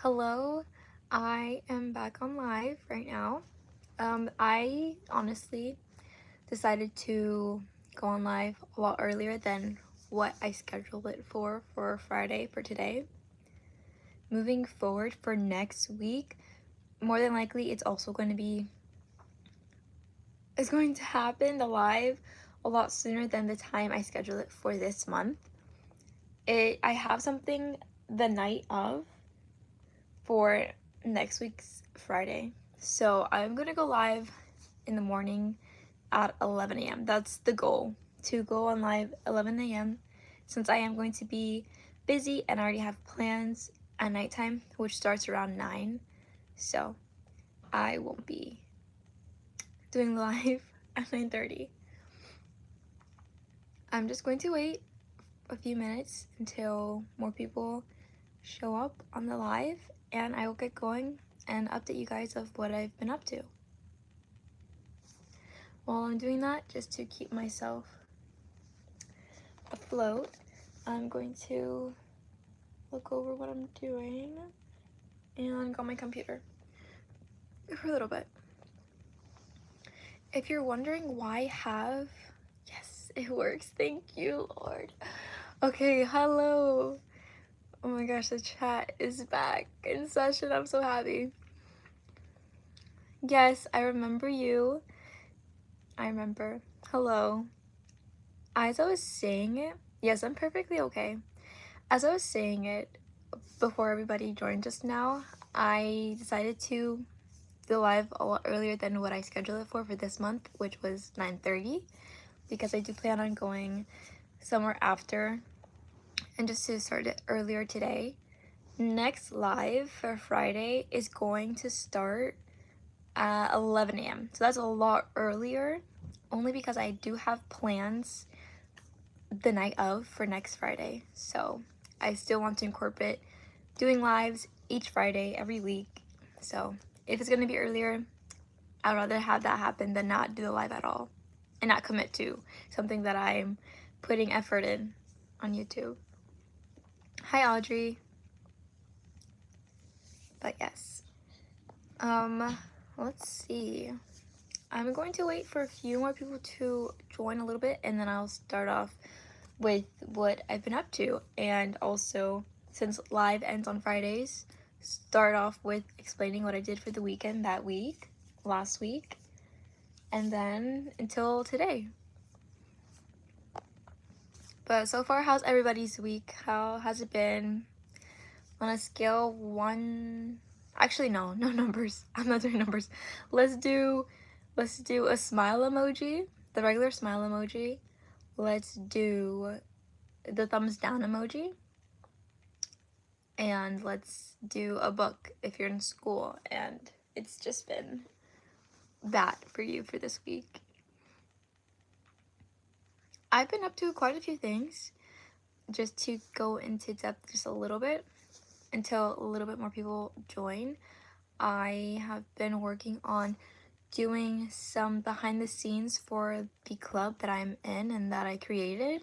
Hello, I am back on live right now. I honestly decided to go on live a lot earlier than what I scheduled it for Friday for today. Moving forward for next week, more than likely it's going to happen the live a lot sooner than the time I scheduled it for this month. I have something the night of for next week's Friday. So I'm gonna go live in the morning at 11 a.m. That's the goal, to go on live 11 a.m. since I am going to be busy and I already have plans at nighttime, which starts around 9. So I won't be doing live at 9:30. I'm just going to wait a few minutes until more people show up on the live and I will get going and update you guys of what I've been up to. While I'm doing that, just to keep myself afloat, I'm going to look over what I'm doing and go on my computer for a little bit. If you're wondering why I have, yes, it works. Thank you, Lord. Okay, hello. Oh my gosh, the chat is back in session. I'm so happy. Yes, I remember you. I remember. Hello. As I was saying it, yes, I'm perfectly okay. As I was saying it before everybody joined just now, I decided to go live a lot earlier than what I scheduled it for this month, which was 9:30, because I do plan on going somewhere after and just to start it earlier today. Next live for Friday is going to start at 11 a.m. So that's a lot earlier, only because I do have plans the night of for next Friday. So I still want to incorporate doing lives each Friday every week. So if it's gonna be earlier, I'd rather have that happen than not do the live at all and not commit to something that I'm putting effort in on YouTube. Hi Audrey. But yes. Let's see. I'm going to wait for a few more people to join a little bit and then I'll start off with what I've been up to, and also, since live ends on Fridays, start off with explaining what I did for the weekend that week, last week, and then until today. But so far, how's everybody's week? How has it been? On a scale of 1, actually no numbers. I'm not doing numbers. Let's do a smile emoji, the regular smile emoji. Let's do the thumbs down emoji. And let's do a book if you're in school and it's just been that for you for this week. I've been up to quite a few things, just to go into depth just a little bit until a little bit more people join. I have been working on doing some behind the scenes for the club that I'm in and that I created,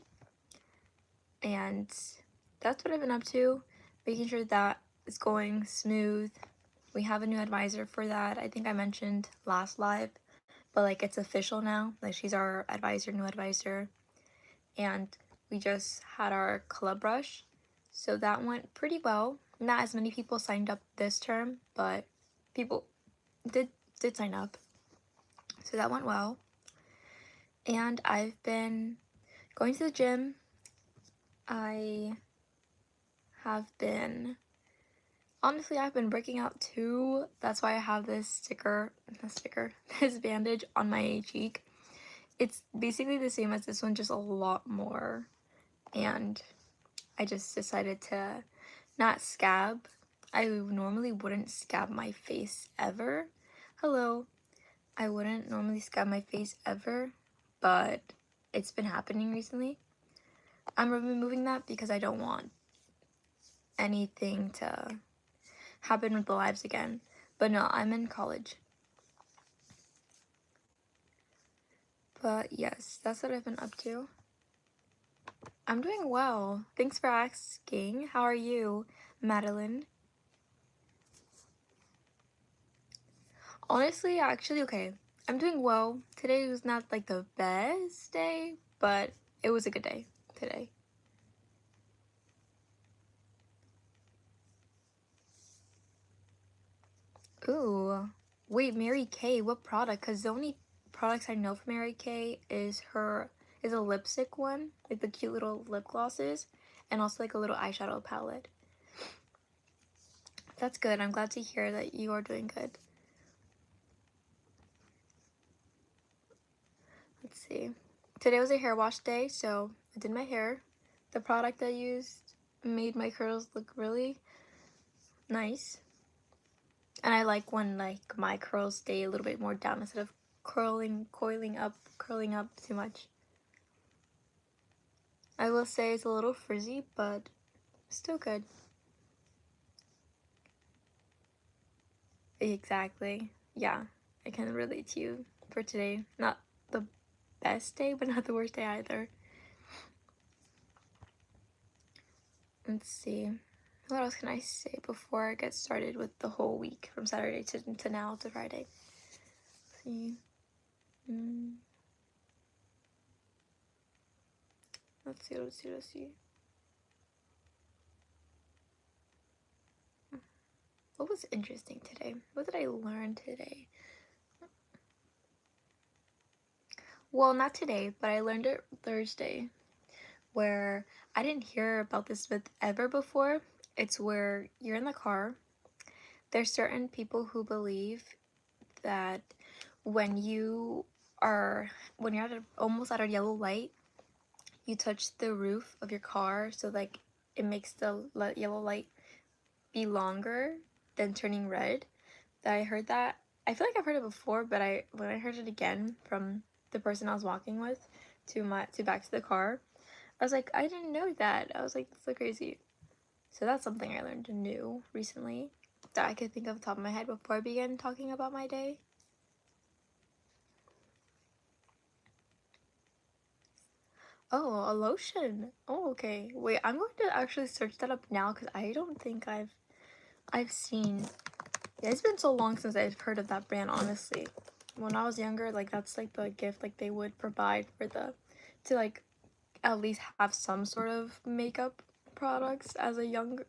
and that's what I've been up to, making sure that it's going smooth. We have a new advisor for that. I think I mentioned last live, but like it's official now. Like she's our advisor, new advisor. And we just had our club rush. So that went pretty well. Not as many people signed up this term, but people did sign up. So that went well. And I've been going to the gym. I have been Honestly, I've been breaking out too. That's why I have this this bandage on my cheek. It's basically the same as this one, just a lot more. And I just decided to not scab. I normally wouldn't scab my face ever. Hello. I wouldn't normally scab my face ever, but it's been happening recently. I'm removing that because I don't want anything to happen with the lives again. But no, I'm in college. But yes, that's what I've been up to. I'm doing well. Thanks for asking. How are you, Madeline? Honestly, actually, okay. I'm doing well. Today was not like the best day, but it was a good day today. Ooh. Wait, Mary Kay, what product? Because the only products I know from Mary Kay is a lipstick one, like the cute little lip glosses, and also like a little eyeshadow palette. That's good. I'm glad to hear that you are doing good. Let's see. Today was a hair wash day, so I did my hair. The product I used made my curls look really nice. And I like when like my curls stay a little bit more down instead of curling up too much. I will say it's a little frizzy, but still good. Exactly. Yeah, I can relate to you for today. Not the best day, but not the worst day either. Let's see. What else can I say before I get started with the whole week from Saturday to now to Friday? Let's see. Mm. Let's see. What was interesting today? What did I learn today? Well, not today, but I learned it Thursday, where I didn't hear about this with ever before. It's where you're in the car. There's certain people who believe that when you when you're almost at a yellow light, you touch the roof of your car, so like it makes the yellow light be longer than turning red. That I heard that. I feel like I've heard it before, but when I heard it again from the person I was walking with to back to the car, I was like, I didn't know that. I was like, that's so crazy. So that's something I learned new recently that I could think of the top of my head before I began talking about my day. Oh, a lotion. Oh, okay. Wait, I'm going to actually search that up now because I don't think I've seen. Yeah, it's been so long since I've heard of that brand, honestly. When I was younger, like that's like the gift like they would provide for to like at least have some sort of makeup products as a young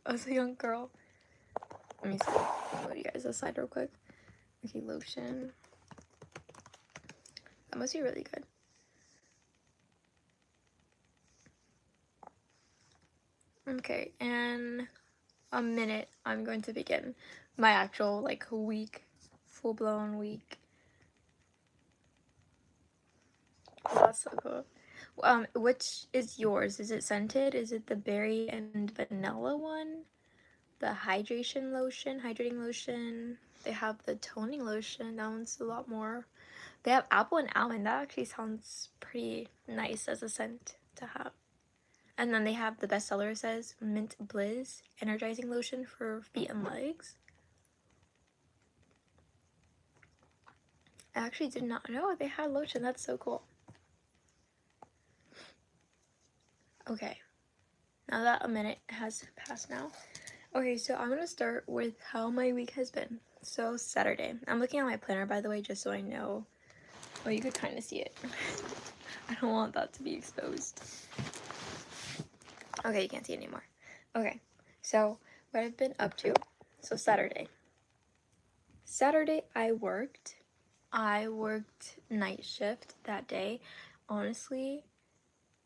girl. Let me see. I'll put you guys aside real quick. Okay, lotion. That must be really good. Okay, in a minute, I'm going to begin my actual like week, full blown week. Oh, that's so cool. Which is yours? Is it scented? Is it the berry and vanilla one? The hydrating lotion. They have the toning lotion. That one's a lot more. They have apple and almond. That actually sounds pretty nice as a scent to have. And then they have the bestseller says Mint Blizz energizing lotion for feet and legs. I actually did not know they had lotion. That's so cool. Okay, now that a minute has passed now. Okay, so I'm gonna start with how my week has been. So Saturday, I'm looking at my planner by the way, just so I know. Oh, you could kind of see it. I don't want that to be exposed. Okay, you can't see it anymore. Okay, so what I've been up to. So Saturday, I worked. I worked night shift that day. Honestly,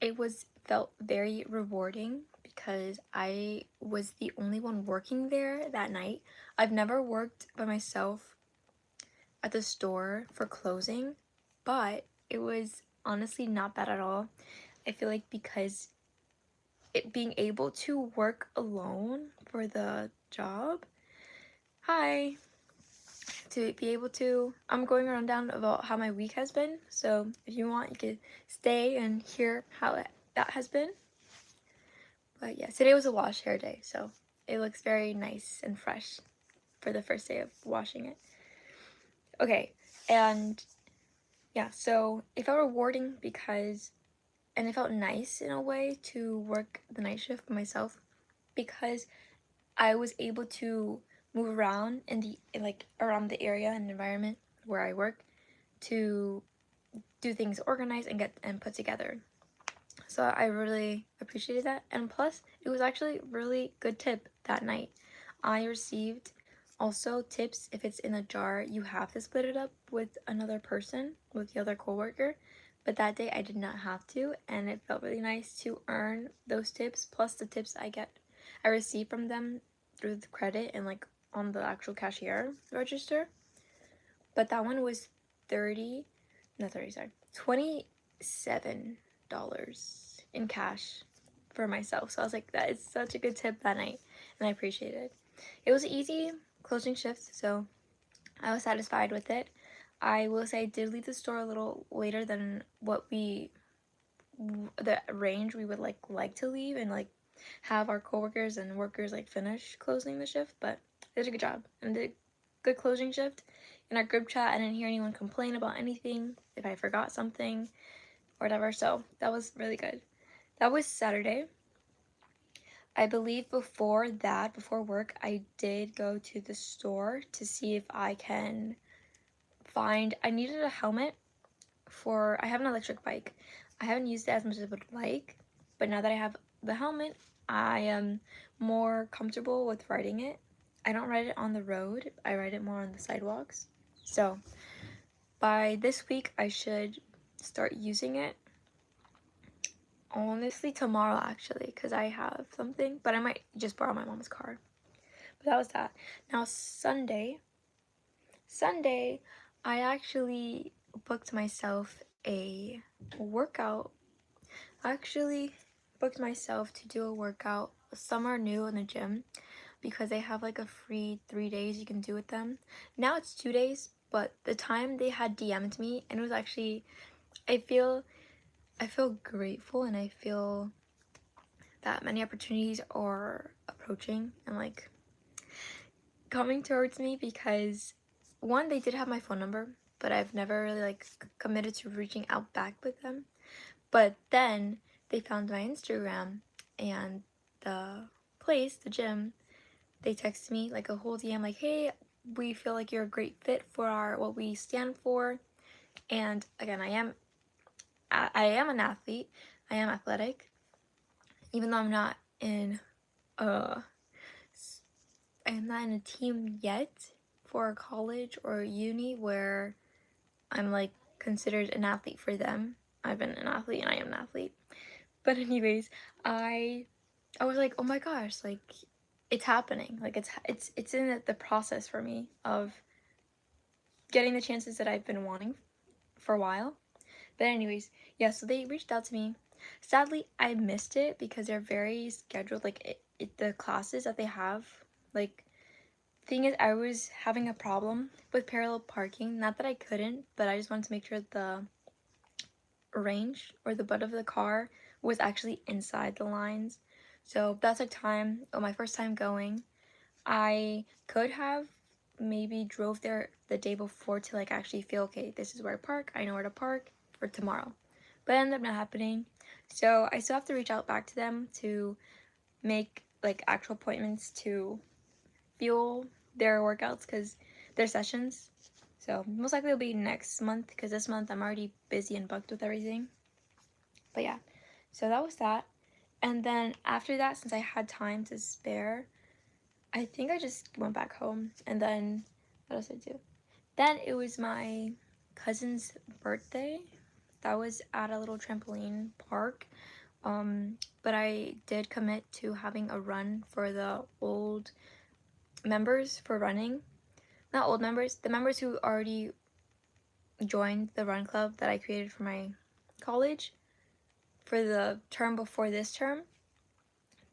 it felt very rewarding because I was the only one working there that night. I've never worked by myself at the store for closing, but it was honestly not bad at all. I feel like because being able to work alone for the job, hi, to be able to, I'm going around down about how my week has been. So if you want, you could stay and hear how that has been. But yeah, today was a wash hair day, so it looks very nice and fresh for the first day of washing it. Okay, and yeah, so it felt rewarding and it felt nice in a way to work the night shift by myself because I was able to move around around the area and environment where I work to do things organized and get and put together. So I really appreciated that. And plus, it was actually really good tip that night. I received also tips if it's in a jar, you have to split it up with another person, with the other coworker. But that day I did not have to, and it felt really nice to earn those tips plus the tips I receive from them through the credit and like on the actual cashier register. But that one was 30, not 30, sorry, $27 in cash for myself. So I was like, that is such a good tip that night, and I appreciate it. It was an easy closing shift, so I was satisfied with it. I will say I did leave the store a little later than what the range we would like to leave and like have our coworkers and workers like finish closing the shift, but they did a good job and did a good closing shift. In our group chat, I didn't hear anyone complain about anything if I forgot something or whatever, so that was really good. That was Saturday. I believe before that, before work, I did go to the store to see if I can find, I needed a helmet for, I have an electric bike. I haven't used it as much as I would like, but now that I have the helmet, I am more comfortable with riding it. I don't ride it on the road, I ride it more on the sidewalks. So by this week, I should start using it. Honestly, tomorrow actually, because I have something, but I might just borrow my mom's car. But that was that. Now Sunday, I actually booked myself a workout. I actually booked myself to do a workout, some are new in the gym, because they have like a free 3 days you can do with them. Now it's 2 days, but the time they had DM'd me, and it was actually, I feel grateful, and I feel that many opportunities are approaching and like coming towards me, because one, they did have my phone number, but I've never really like committed to reaching out back with them. But then they found my Instagram and the place, the gym, they texted me like a whole DM like, hey, we feel like you're a great fit for our what we stand for. And again, I am an athlete. I am athletic. Even though uh I'm not in a team yet for a college or uni where I'm like considered an athlete for them. I've been an athlete and I am an athlete. But anyways, I was like, oh my gosh, like it's happening. Like it's in the process for me of getting the chances that I've been wanting for a while. But anyways, yeah, so they reached out to me. Sadly, I missed it because they're very scheduled. Like the classes that they have, like thing is, I was having a problem with parallel parking. Not that I couldn't, but I just wanted to make sure the range or the butt of the car was actually inside the lines. So that's a time, my first time going. I could have maybe drove there the day before to like actually feel, okay, this is where I park. I know where to park for tomorrow. But it ended up not happening. So I still have to reach out back to them to make like actual appointments to fuel their workouts, because their sessions. So most likely it'll be next month, because this month I'm already busy and booked with everything. But yeah, so that was that. And then after that, since I had time to spare, I think I just went back home. And then what else did I do? Then it was my cousin's birthday. That was at a little trampoline park. But I did commit to having a run for the old members for running. Not old members, the members who already joined the run club that I created for my college for the term before this term,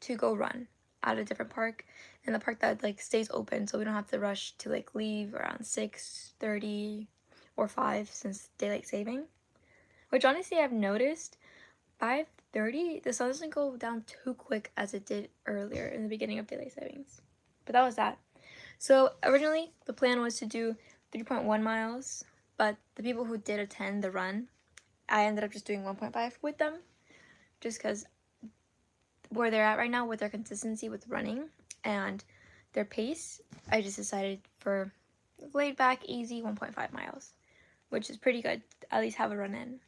to go run at a different park, and the park that like stays open, so we don't have to rush to like leave around 6:30 or 5 since daylight saving. Which honestly I've noticed 5:30 the sun doesn't go down too quick as it did earlier in the beginning of daylight savings. But that was that. So originally the plan was to do 3.1 miles, but the people who did attend the run, I ended up just doing 1.5 with them, just because where they're at right now with their consistency with running and their pace, I just decided for laid back, easy 1.5 miles, which is pretty good. At least have a run in.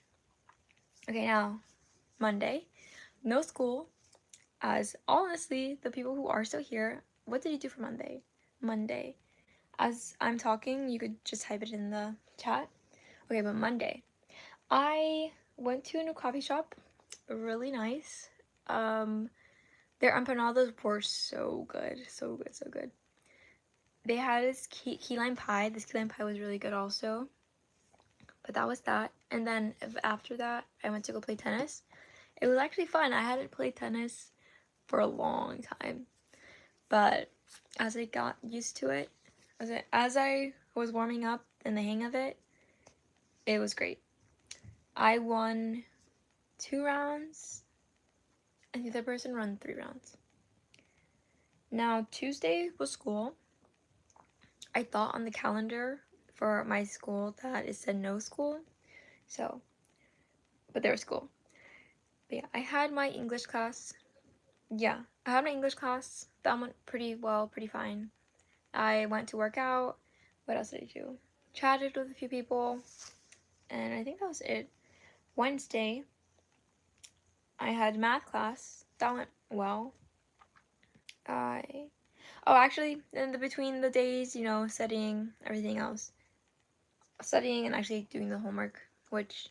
Okay, now Monday, no school. As honestly, the people who are still here, what did you do for Monday? Monday. As I'm talking, you could just type it in the chat. Okay, but Monday, I went to a new coffee shop. Really nice. Their empanadas were so good, so good, so good. They had this key lime pie. This key lime pie was really good also. But that was that. And then after that, I went to go play tennis. It was actually fun. I hadn't played tennis for a long time. But as I got used to it, as I was warming up and the hang of it, it was great. I won 2 rounds, and the other person won 3 rounds. Now, Tuesday was school. I thought on the calendar for my school that it said no school. So, but there was school. But yeah, I had my English class. Yeah, I had my English class. That went pretty well, pretty fine. I went to work out. What else did I do? Chatted with a few people. And I think that was it. Wednesday, I had math class. That went well. Actually, in between the days, studying, everything else. Studying and actually doing the homework, which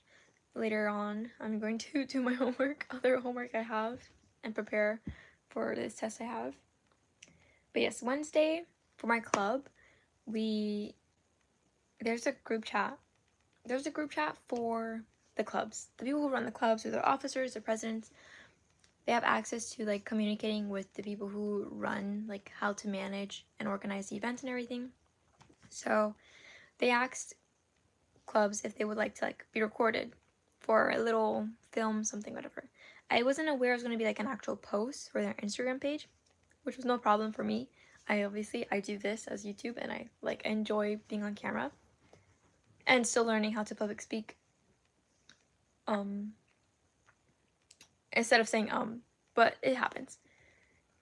later on I'm going to do my homework, other homework I have, and prepare for this test I have. But yes, Wednesday for my club, there's a group chat. There's a group chat for the clubs. The people who run the clubs, or their officers, their presidents, they have access to like communicating with the people who run, like how to manage and organize the events and everything. So they asked clubs if they would like to like be recorded for a little film, something, whatever. I wasn't aware it was going to be like an actual post for their Instagram page, which was no problem for me. I do this as YouTube, and I like enjoy being on camera and still learning how to public speak. Instead of saying but it happens.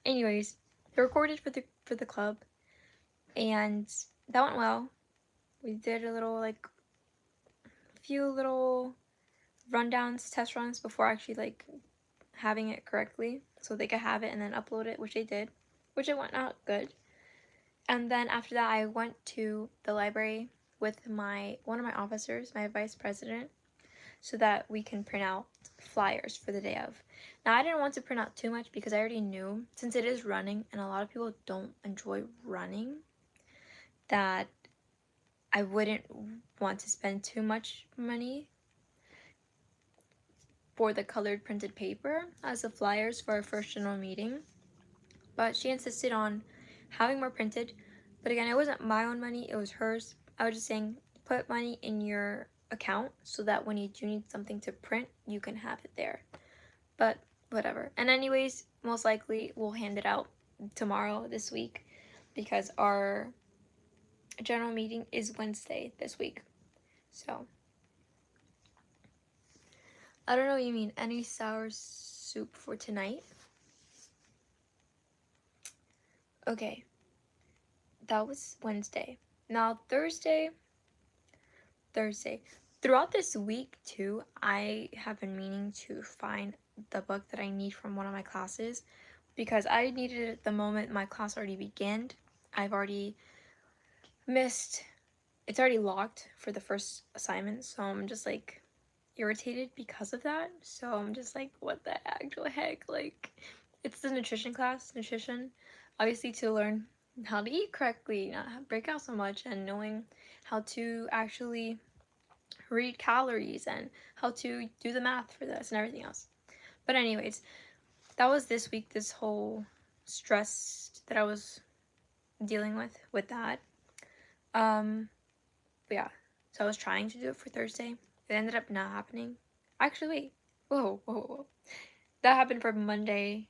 Anyways, they recorded for the club, and that went well. We did a few little rundowns, test runs before actually like having it correctly, so they could have it and then upload it, which they did, which it went out good. And then after that, I went to the library with one of my officers, my vice president, so that we can print out flyers for the day of. Now, I didn't want to print out too much because I already knew, since it is running and a lot of people don't enjoy running, that I wouldn't want to spend too much money for the colored printed paper as the flyers for our first general meeting. But she insisted on having more printed. But again, it wasn't my own money, it was hers. I was just saying, put money in your account so that when you do need something to print, you can have it there. But whatever. And anyways, most likely we'll hand it out tomorrow this week because our general meeting is Wednesday this week. So I don't know what you mean. Any sour soup for tonight? Okay. That was Wednesday. Now Thursday. Throughout this week too, I have been meaning to find the book that I need from one of my classes because I needed it the moment my class already began. I've already missed, it's already locked for the first assignment, so I'm just like irritated because of that. So I'm just like, what the actual heck? Like, it's the nutrition class, obviously to learn how to eat correctly, not break out so much, and knowing how to actually read calories and how to do the math for this and everything else. But anyways, that was this week, this whole stress that I was dealing with that. But yeah, so I was trying to do it for Thursday. It ended up not happening. Actually, wait. Whoa. That happened for Monday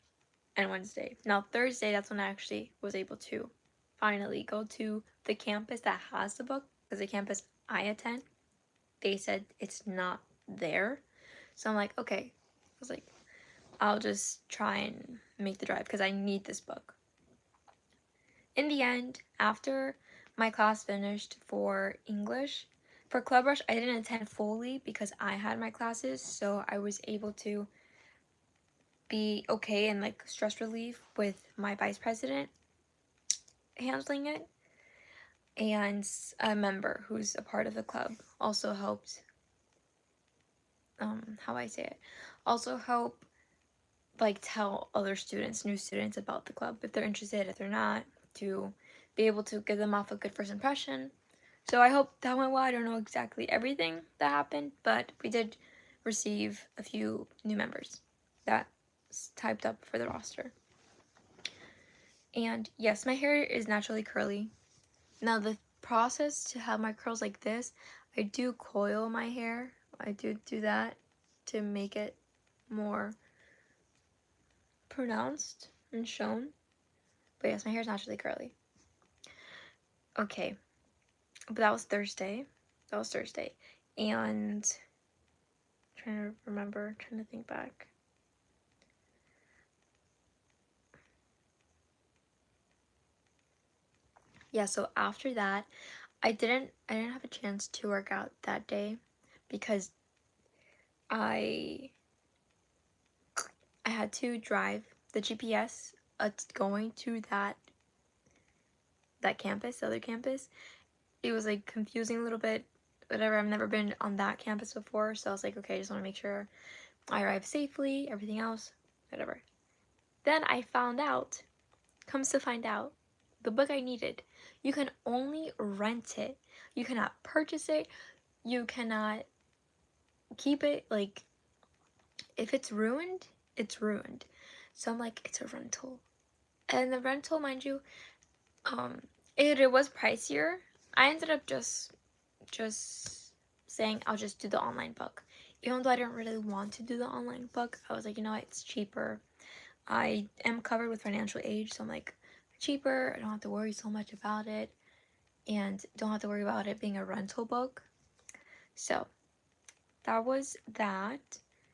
and Wednesday. Now Thursday, that's when I actually was able to finally go to the campus that has the book, because the campus I attend, they said it's not there. So I'm like, okay. I was like, I'll just try and make the drive because I need this book. In the end, after my class finished for English. For Club Rush, I didn't attend fully because I had my classes, so I was able to be okay and like stress relief with my vice president handling it, and a member who's a part of the club also helped. How I say it, also help like tell other students, new students about the club if they're interested, if they're not, to be able to give them off a good first impression. So I hope that went well. I don't know exactly everything that happened, but we did receive a few new members that typed up for the roster. And yes, my hair is naturally curly. Now the process to have my curls like this, I do coil my hair. I do that to make it more pronounced and shown. But yes, my hair is naturally curly. Okay, but that was Thursday. And trying to think back. Yeah, so after that, I didn't have a chance to work out that day because I had to drive the GPS going to that campus, the other campus. It was like confusing a little bit. Whatever, I've never been on that campus before, so I was like, okay, I just want to make sure I arrive safely, everything else, whatever. Then I comes to find out, the book I needed, you can only rent it. You cannot purchase it. You cannot keep it. Like, if it's ruined, it's ruined. So I'm like, it's a rental. And the rental, mind you, it was pricier. I ended up just saying I'll just do the online book. Even though I didn't really want to do the online book, I was like, you know what, it's cheaper. I am covered with financial aid, so I'm like, cheaper, I don't have to worry so much about it, and don't have to worry about it being a rental book. So that was that.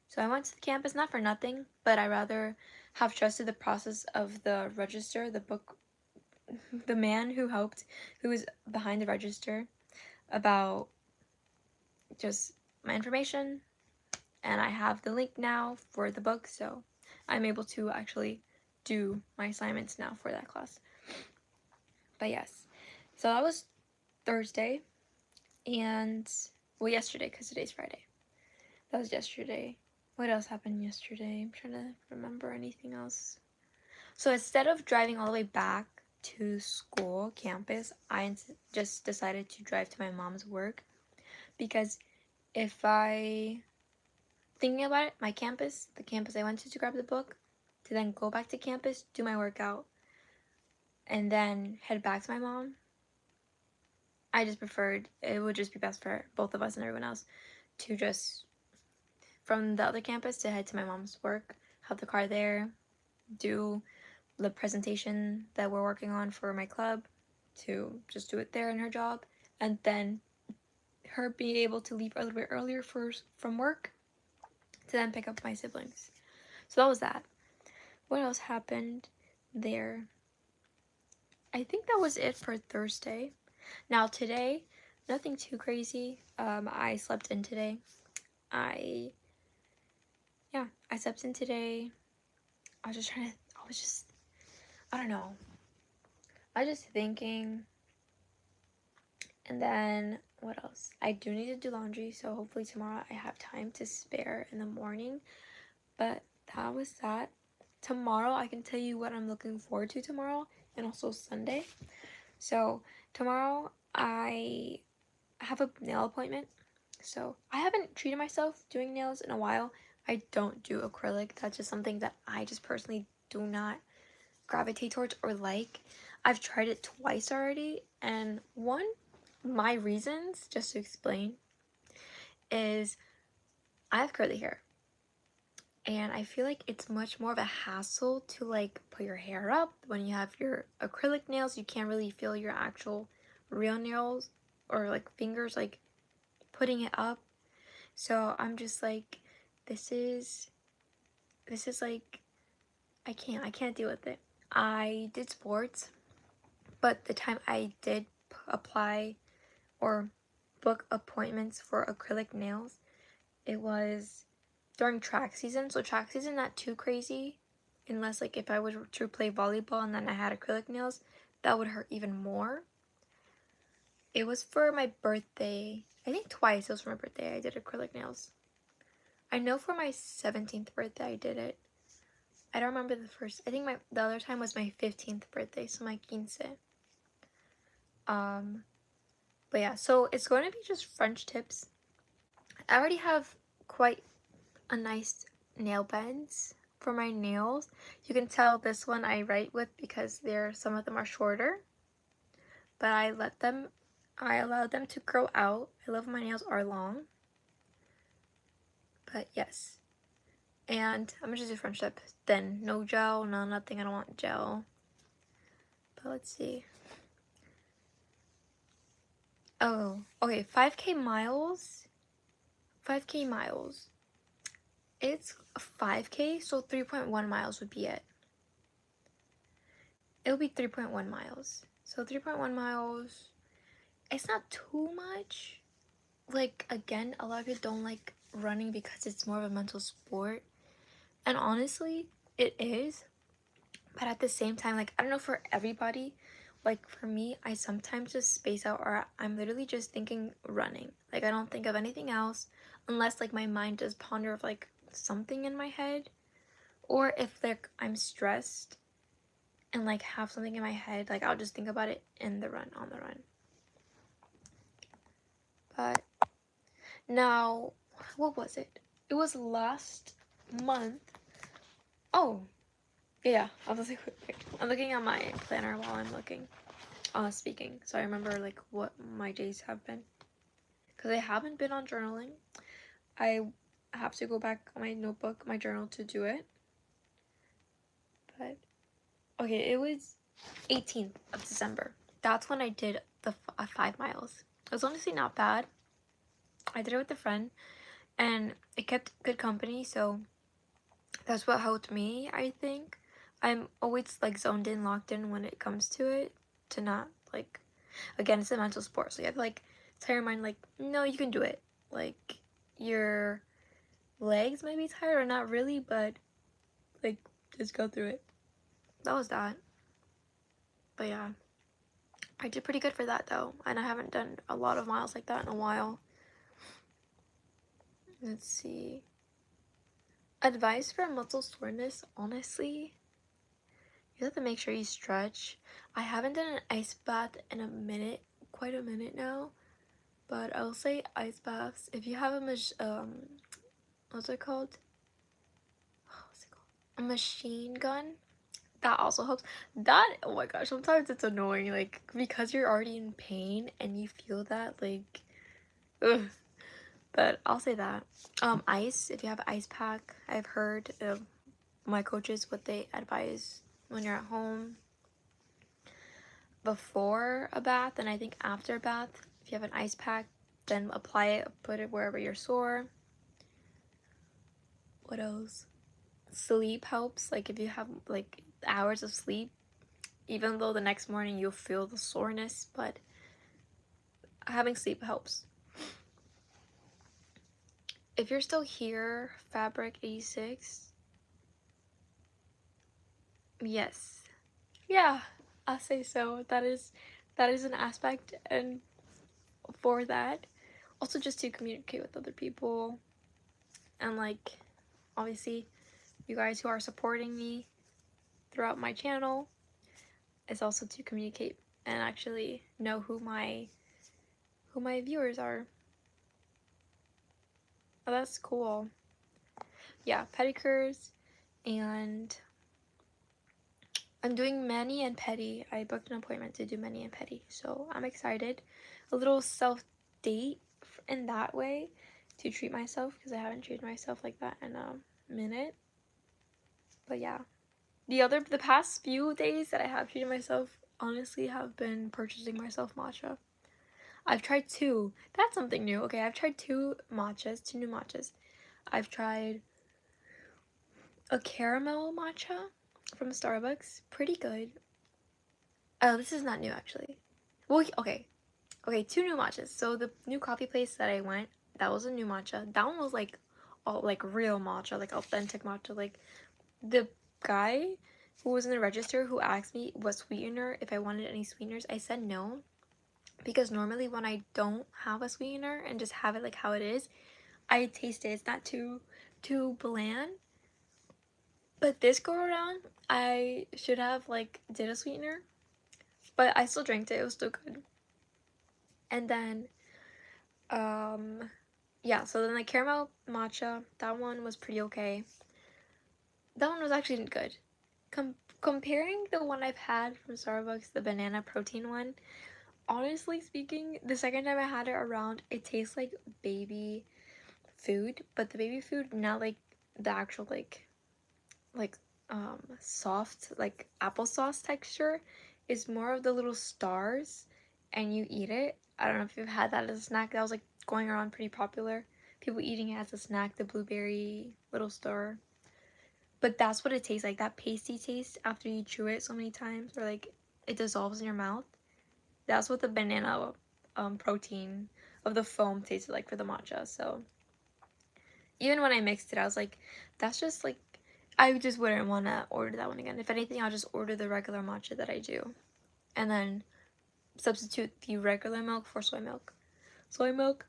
So I went to the campus, not for nothing, but I rather have trusted the process of the register, the book, the man who was behind the register, about just my information, and I have the link now for the book, so I'm able to actually do my assignments now for that class. But yes, so that was Thursday, and well, yesterday, because today's Friday. That was yesterday. What else happened yesterday? I'm trying to remember anything else. So instead of driving all the way back to school campus, I just decided to drive to my mom's work, because if I, thinking about it, my campus, the campus I went to grab the book, to then go back to campus, do my workout, and then head back to my mom, I just preferred, it would just be best for both of us and everyone else to just, from the other campus, to head to my mom's work, have the car there, do the presentation that we're working on for my club, to just do it there in her job, and then her being able to leave a little bit earlier from work to then pick up my siblings. So that was that. What else happened there? I think that was it for Thursday. Now today, nothing too crazy. I slept in today. I slept in today. I was just, I don't know. I was just thinking. And then, what else? I do need to do laundry, so hopefully tomorrow I have time to spare in the morning. But that was that. Tomorrow, I can tell you what I'm looking forward to tomorrow, and also Sunday. So, tomorrow, I have a nail appointment. So, I haven't treated myself doing nails in a while. I don't do acrylic. That's just something that I just personally do not gravitate towards or like. I've tried it twice already, and my reasons, just to explain, is I have curly hair, and I feel like it's much more of a hassle to like put your hair up. When you have your acrylic nails, you can't really feel your actual real nails or like fingers like putting it up. So I'm just like, this is like, I can't deal with it. I did sports, but the time I did apply or book appointments for acrylic nails, it was during track season. So track season not too crazy, unless like if I were to play volleyball and then I had acrylic nails, that would hurt even more. It was for my birthday. I think twice it was for my birthday I did acrylic nails. I know for my 17th birthday I did it. I don't remember the first. I think the other time was my 15th birthday, so my 15. But yeah, so it's going to be just French tips. I already have quite a nice nail beds for my nails. You can tell this one I write with because some of them are shorter, but I allowed them to grow out. I love my nails are long, but yes. And I'm gonna just do French tip. Then no gel, no nothing. I don't want gel. But let's see. Oh, okay. 5K miles. 5K miles. It's 5K, so 3.1 miles would be it. It'll be 3.1 miles. So 3.1 miles, it's not too much. Like, again, a lot of people don't like running because it's more of a mental sport. And honestly, it is. But at the same time, like, I don't know for everybody, like for me, I sometimes just space out or I'm literally just thinking running. Like, I don't think of anything else unless like my mind does ponder of like something in my head. Or if like I'm stressed and like have something in my head, like I'll just think about it on the run. But now, what was it? It was last month. Oh, yeah. I'm looking at my planner while I'm speaking, so I remember like what my days have been. Because I haven't been on journaling. I have to go back on my notebook, my journal to do it. But okay, it was 18th of December. That's when I did the 5 miles. It was honestly not bad. I did it with a friend and it kept good company, so that's what helped me, I think. I'm always like zoned in, locked in when it comes to it, to not like, again, it's a mental sport, so you have to like tell your mind like, no, you can do it. Like, your legs might be tired or not really, but like, just go through it. That was that. But yeah, I did pretty good for that though, and I haven't done a lot of miles like that in a while. Let's see. Advice for muscle soreness, honestly, you have to make sure you stretch. I haven't done an ice bath in a minute, quite a minute now, but I'll say ice baths. If you have what's it called? What's it called? A machine gun. That also helps. That, oh my gosh, sometimes it's annoying, like, because you're already in pain and you feel that, like, ugh. But I'll say that. Ice, if you have ice pack, I've heard of my coaches what they advise when you're at home before a bath, and I think after a bath, if you have an ice pack, then apply it, put it wherever you're sore. What else? Sleep helps. Like, if you have like hours of sleep, even though the next morning you'll feel the soreness, but having sleep helps. If you're still here, Fabric 86, yes, yeah, I'll say so. That is an aspect, and for that, also just to communicate with other people, and like, obviously, you guys who are supporting me throughout my channel, is also to communicate and actually know who my viewers are. Oh, that's cool. Yeah, pedicures, and I'm doing mani and pedi. I booked an appointment to do mani and pedi, so I'm excited. A little self-date in that way to treat myself, because I haven't treated myself like that in a minute. But yeah, the past few days that I have treated myself, honestly, have been purchasing myself matcha. I've tried 2. That's something new. Okay, I've tried 2 new matchas. I've tried a caramel matcha from Starbucks. Pretty good. Oh, this is not new actually. Well, okay. Okay, two new matchas. So the new coffee place that I went, that was a new matcha. That one was like all like real matcha, like authentic matcha. Like the guy who was in the register who asked me what sweetener, if I wanted any sweeteners, I said no. Because normally when I don't have a sweetener and just have it like how it is, I taste it. It's not too bland. But this go around, I should have like did a sweetener, but I still drank it. It was still good. And then yeah, so then the caramel matcha, that one was pretty okay. That one was actually good. Comparing the one I've had from Starbucks, the banana protein one, honestly speaking, the second time I had it around, it tastes like baby food, but the baby food, not like the actual like soft like applesauce texture, is more of the little stars and you eat it. I don't know if you've had that as a snack. That was like going around pretty popular. People eating it as a snack, the blueberry little star. But that's what it tastes like, that pasty taste after you chew it so many times, or like it dissolves in your mouth. That's what the banana protein of the foam tasted like for the matcha. So even when I mixed it, I was like, that's just like, I just wouldn't want to order that one again. If anything, I'll just order the regular matcha that I do. And then substitute the regular milk for soy milk. Soy milk,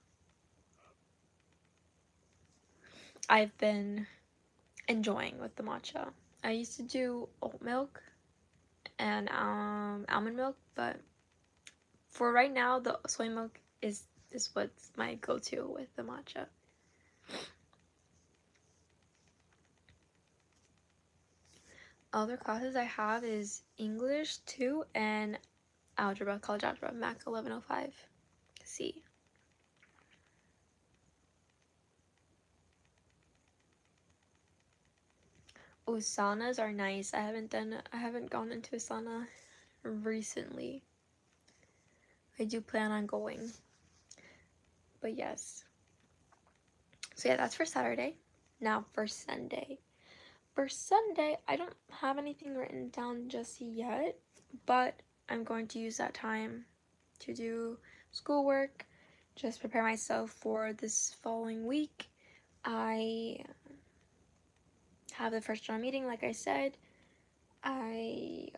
I've been enjoying with the matcha. I used to do oat milk and almond milk, but for right now, the soy milk is what's my go-to with the matcha. Other classes I have is English 2 and algebra, college algebra, Mac 1105C. Saunas are nice. I haven't gone into a sauna recently. I do plan on going. But yes. So yeah, that's for Saturday. Now for Sunday. For Sunday, I don't have anything written down just yet, but I'm going to use that time to do schoolwork, just prepare myself for this following week. I have the first journal meeting, like I said. I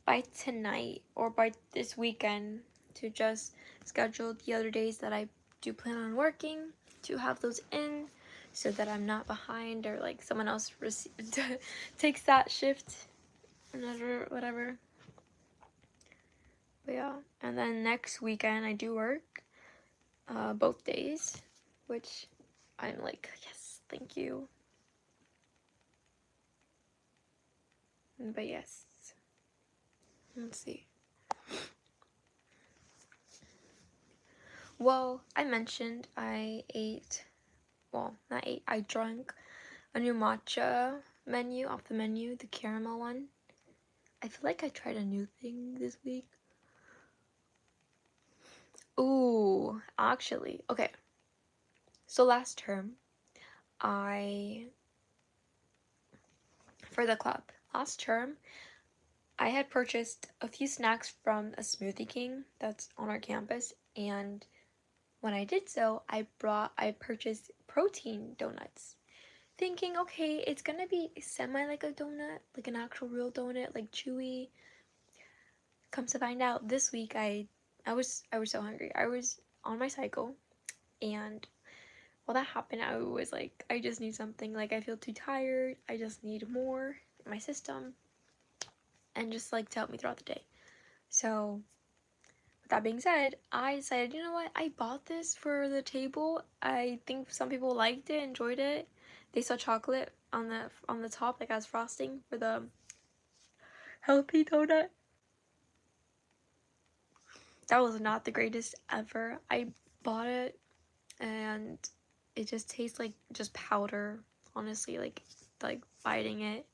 by tonight or by this weekend to just schedule the other days that I do plan on working to have those in so that I'm not behind or like someone else takes that shift whatever. But yeah, and then next weekend I do work both days, which I'm like, yes, thank you. But yes, let's see. Well, I mentioned I drank a new matcha menu off the menu, the caramel one. I feel like I tried a new thing this week. Ooh, actually, okay. So last term, for the club, last term, I had purchased a few snacks from a Smoothie King that's on our campus, and when I did so, I purchased protein donuts. Thinking, okay, it's gonna be semi like a donut, like an actual real donut, like chewy. Comes to find out, this week I was so hungry. I was on my cycle, and while that happened, I was like, I just need something. Like I feel too tired. I just need more in my system, and just like to help me throughout the day. So with that being said, I decided, you know what? I bought this for the table. I think some people liked it, enjoyed it. They saw chocolate on the top, like as frosting for the healthy donut. That was not the greatest ever. I bought it and it just tastes like just powder, honestly, like biting it.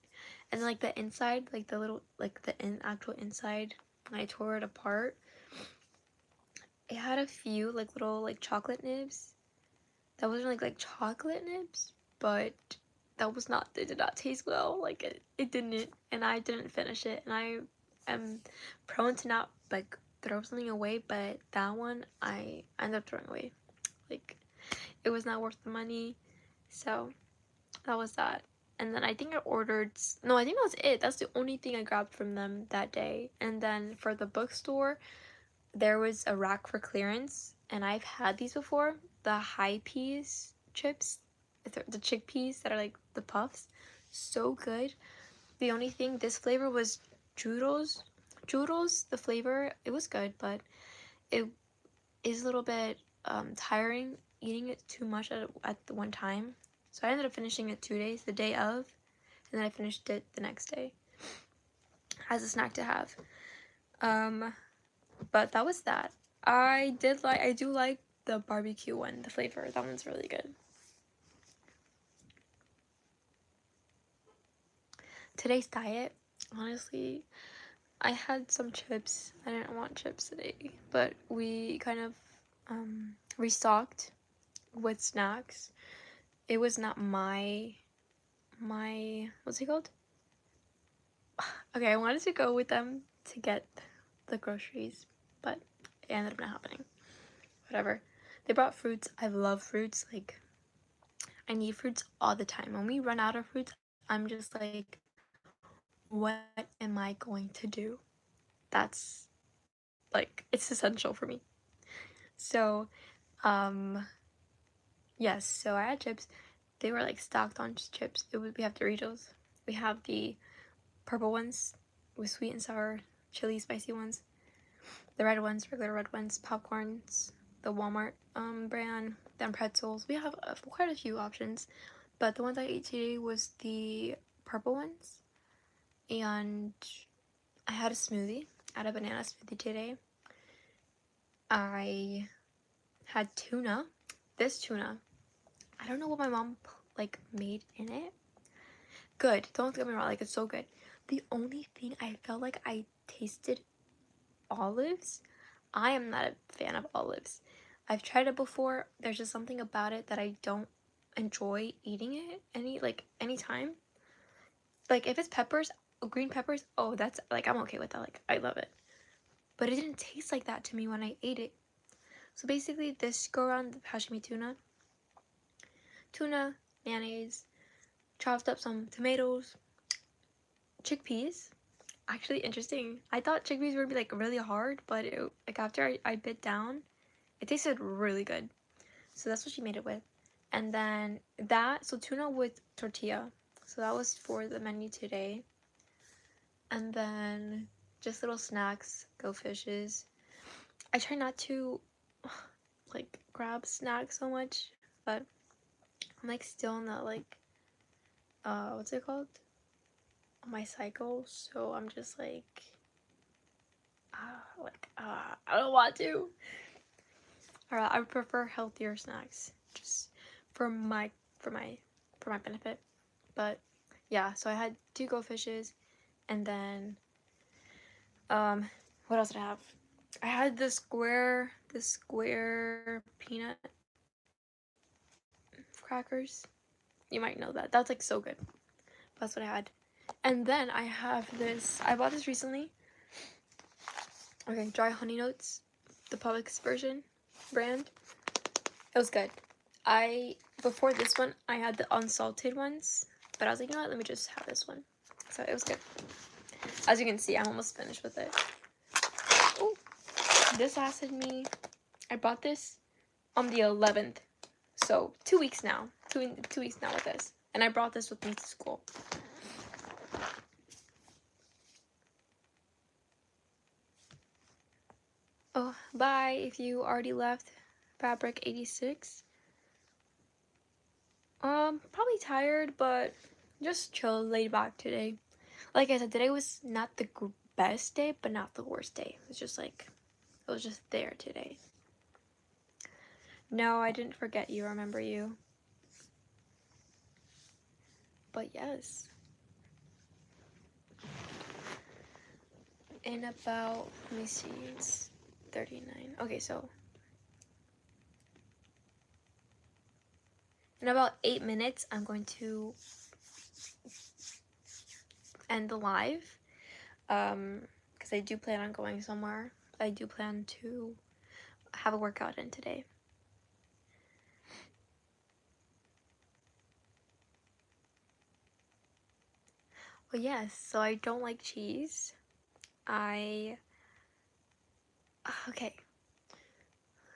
And like the inside, like the little like the actual inside, when I tore it apart, it had a few like little like chocolate nibs. That wasn't like chocolate nibs, but it did not taste well. Like it didn't, and I didn't finish it, and I am prone to not like throw something away, but that one I ended up throwing away. Like, it was not worth the money, so that was that. And then I think I ordered, no, I think that was it. That's the only thing I grabbed from them that day. And then for the bookstore, there was a rack for clearance, and I've had these before, the high peas chips, the chickpeas that are like the puffs, so good. The only thing, this flavor was churros. The flavor, it was good, but it is a little bit tiring eating it too much at the one time. So I ended up finishing it 2 days, the day of, and then I finished it the next day as a snack to have. But that was that. I do like the barbecue one, the flavor. That one's really good. Today's diet, honestly, I had some chips. I didn't want chips today, but we kind of restocked with snacks. It was not my what's it called? Okay, I wanted to go with them to get the groceries, but it ended up not happening. Whatever. They brought fruits. I love fruits. Like, I need fruits all the time. When we run out of fruits, I'm just like, what am I going to do? That's like, it's essential for me. So, yes, so I had chips. They were like stocked on chips. We have Doritos. We have the purple ones with sweet and sour chili spicy ones. The red ones, regular red ones, popcorns, the Walmart brand, then pretzels. We have quite a few options, but the ones I ate today was the purple ones. And I had a smoothie. I had a banana smoothie today. I had tuna. This tuna, I don't know what my mom like made in it. Good. Don't get me wrong. Like, it's so good. The only thing I felt like I tasted olives. I am not a fan of olives. I've tried it before. There's just something about it that I don't enjoy eating it anytime. Like, if it's peppers, green peppers, oh, that's like, I'm okay with that. Like, I love it. But it didn't taste like that to me when I ate it. So basically, this go around the sashimi tuna, mayonnaise, chopped up some tomatoes, chickpeas. Actually, interesting. I thought chickpeas would be like really hard, but like after I bit down, it tasted really good. So that's what she made it with. And then so tuna with tortilla. So that was for the menu today. And then just little snacks, go fishes. I try not to like grab snacks so much, but I'm like still in that like what's it called? On my cycle. So I'm just like I don't want to. I would prefer healthier snacks just for my for my for my benefit. But yeah, so I had 2 goldfishes, and then what else did I have? I had the square peanut crackers. You might know that. That's like so good. That's what I had. And then I have this. I bought this recently. Okay, dry honey notes, the Publix version brand. It was good. Before this one, I had the unsalted ones, but I was like, you know what? Let me just have this one. So it was good. As you can see, I'm almost finished with it. Ooh, this lasted me. I bought this on the 11th, so 2 weeks now. 2 weeks now with this, and I brought this with me to school. Oh, bye if you already left. Fabric 86. Probably tired, but just chill, laid back today. Like I said, today was not the best day, but not the worst day. It was just like, it was just there today. No, I didn't forget you, remember you. But yes. In about, let me see, it's 39. Okay, so in about 8 minutes, I'm going to end the live. Because I do plan on going somewhere. I do plan to have a workout in today. Well, yes, so I don't like cheese. Okay,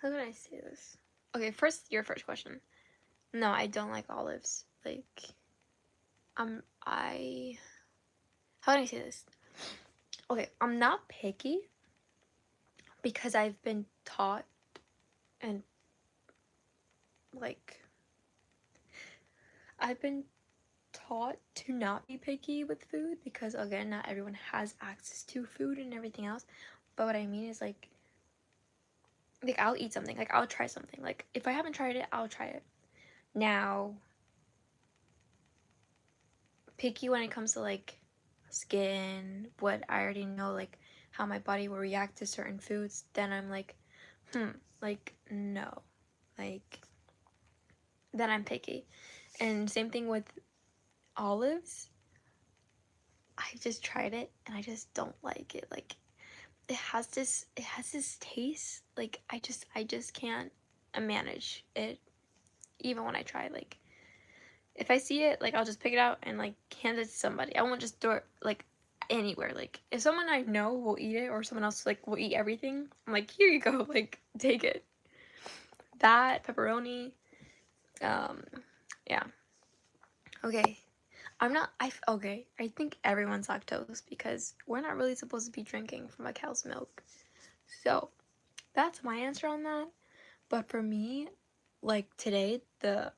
how can I say this? Okay, first, your first question. No, I don't like olives. Like, I, how can I say this? Okay, I'm not picky because I've been taught and, like, I've been taught to not be picky with food because, again, not everyone has access to food and everything else. But what I mean is, like, I'll eat something, like, I'll try something. Like, if I haven't tried it, I'll try it. Now, picky when it comes to, like, skin, what I already know, like, how my body will react to certain foods, then I'm like, like, no. Like, then I'm picky. And same thing with olives. I just tried it and I just don't like it. Like, it has this taste. Like, I just can't manage it even when I try. Like, if I see it, like, I'll just pick it out and, like, hand it to somebody. I won't just throw it, like, anywhere. Like, if someone I know will eat it or someone else, like, will eat everything, I'm like, here you go. Like, take it. That, pepperoni, yeah. Okay. Okay, I think everyone's lactose because we're not really supposed to be drinking from a cow's milk. So, that's my answer on that. But for me, like, today, the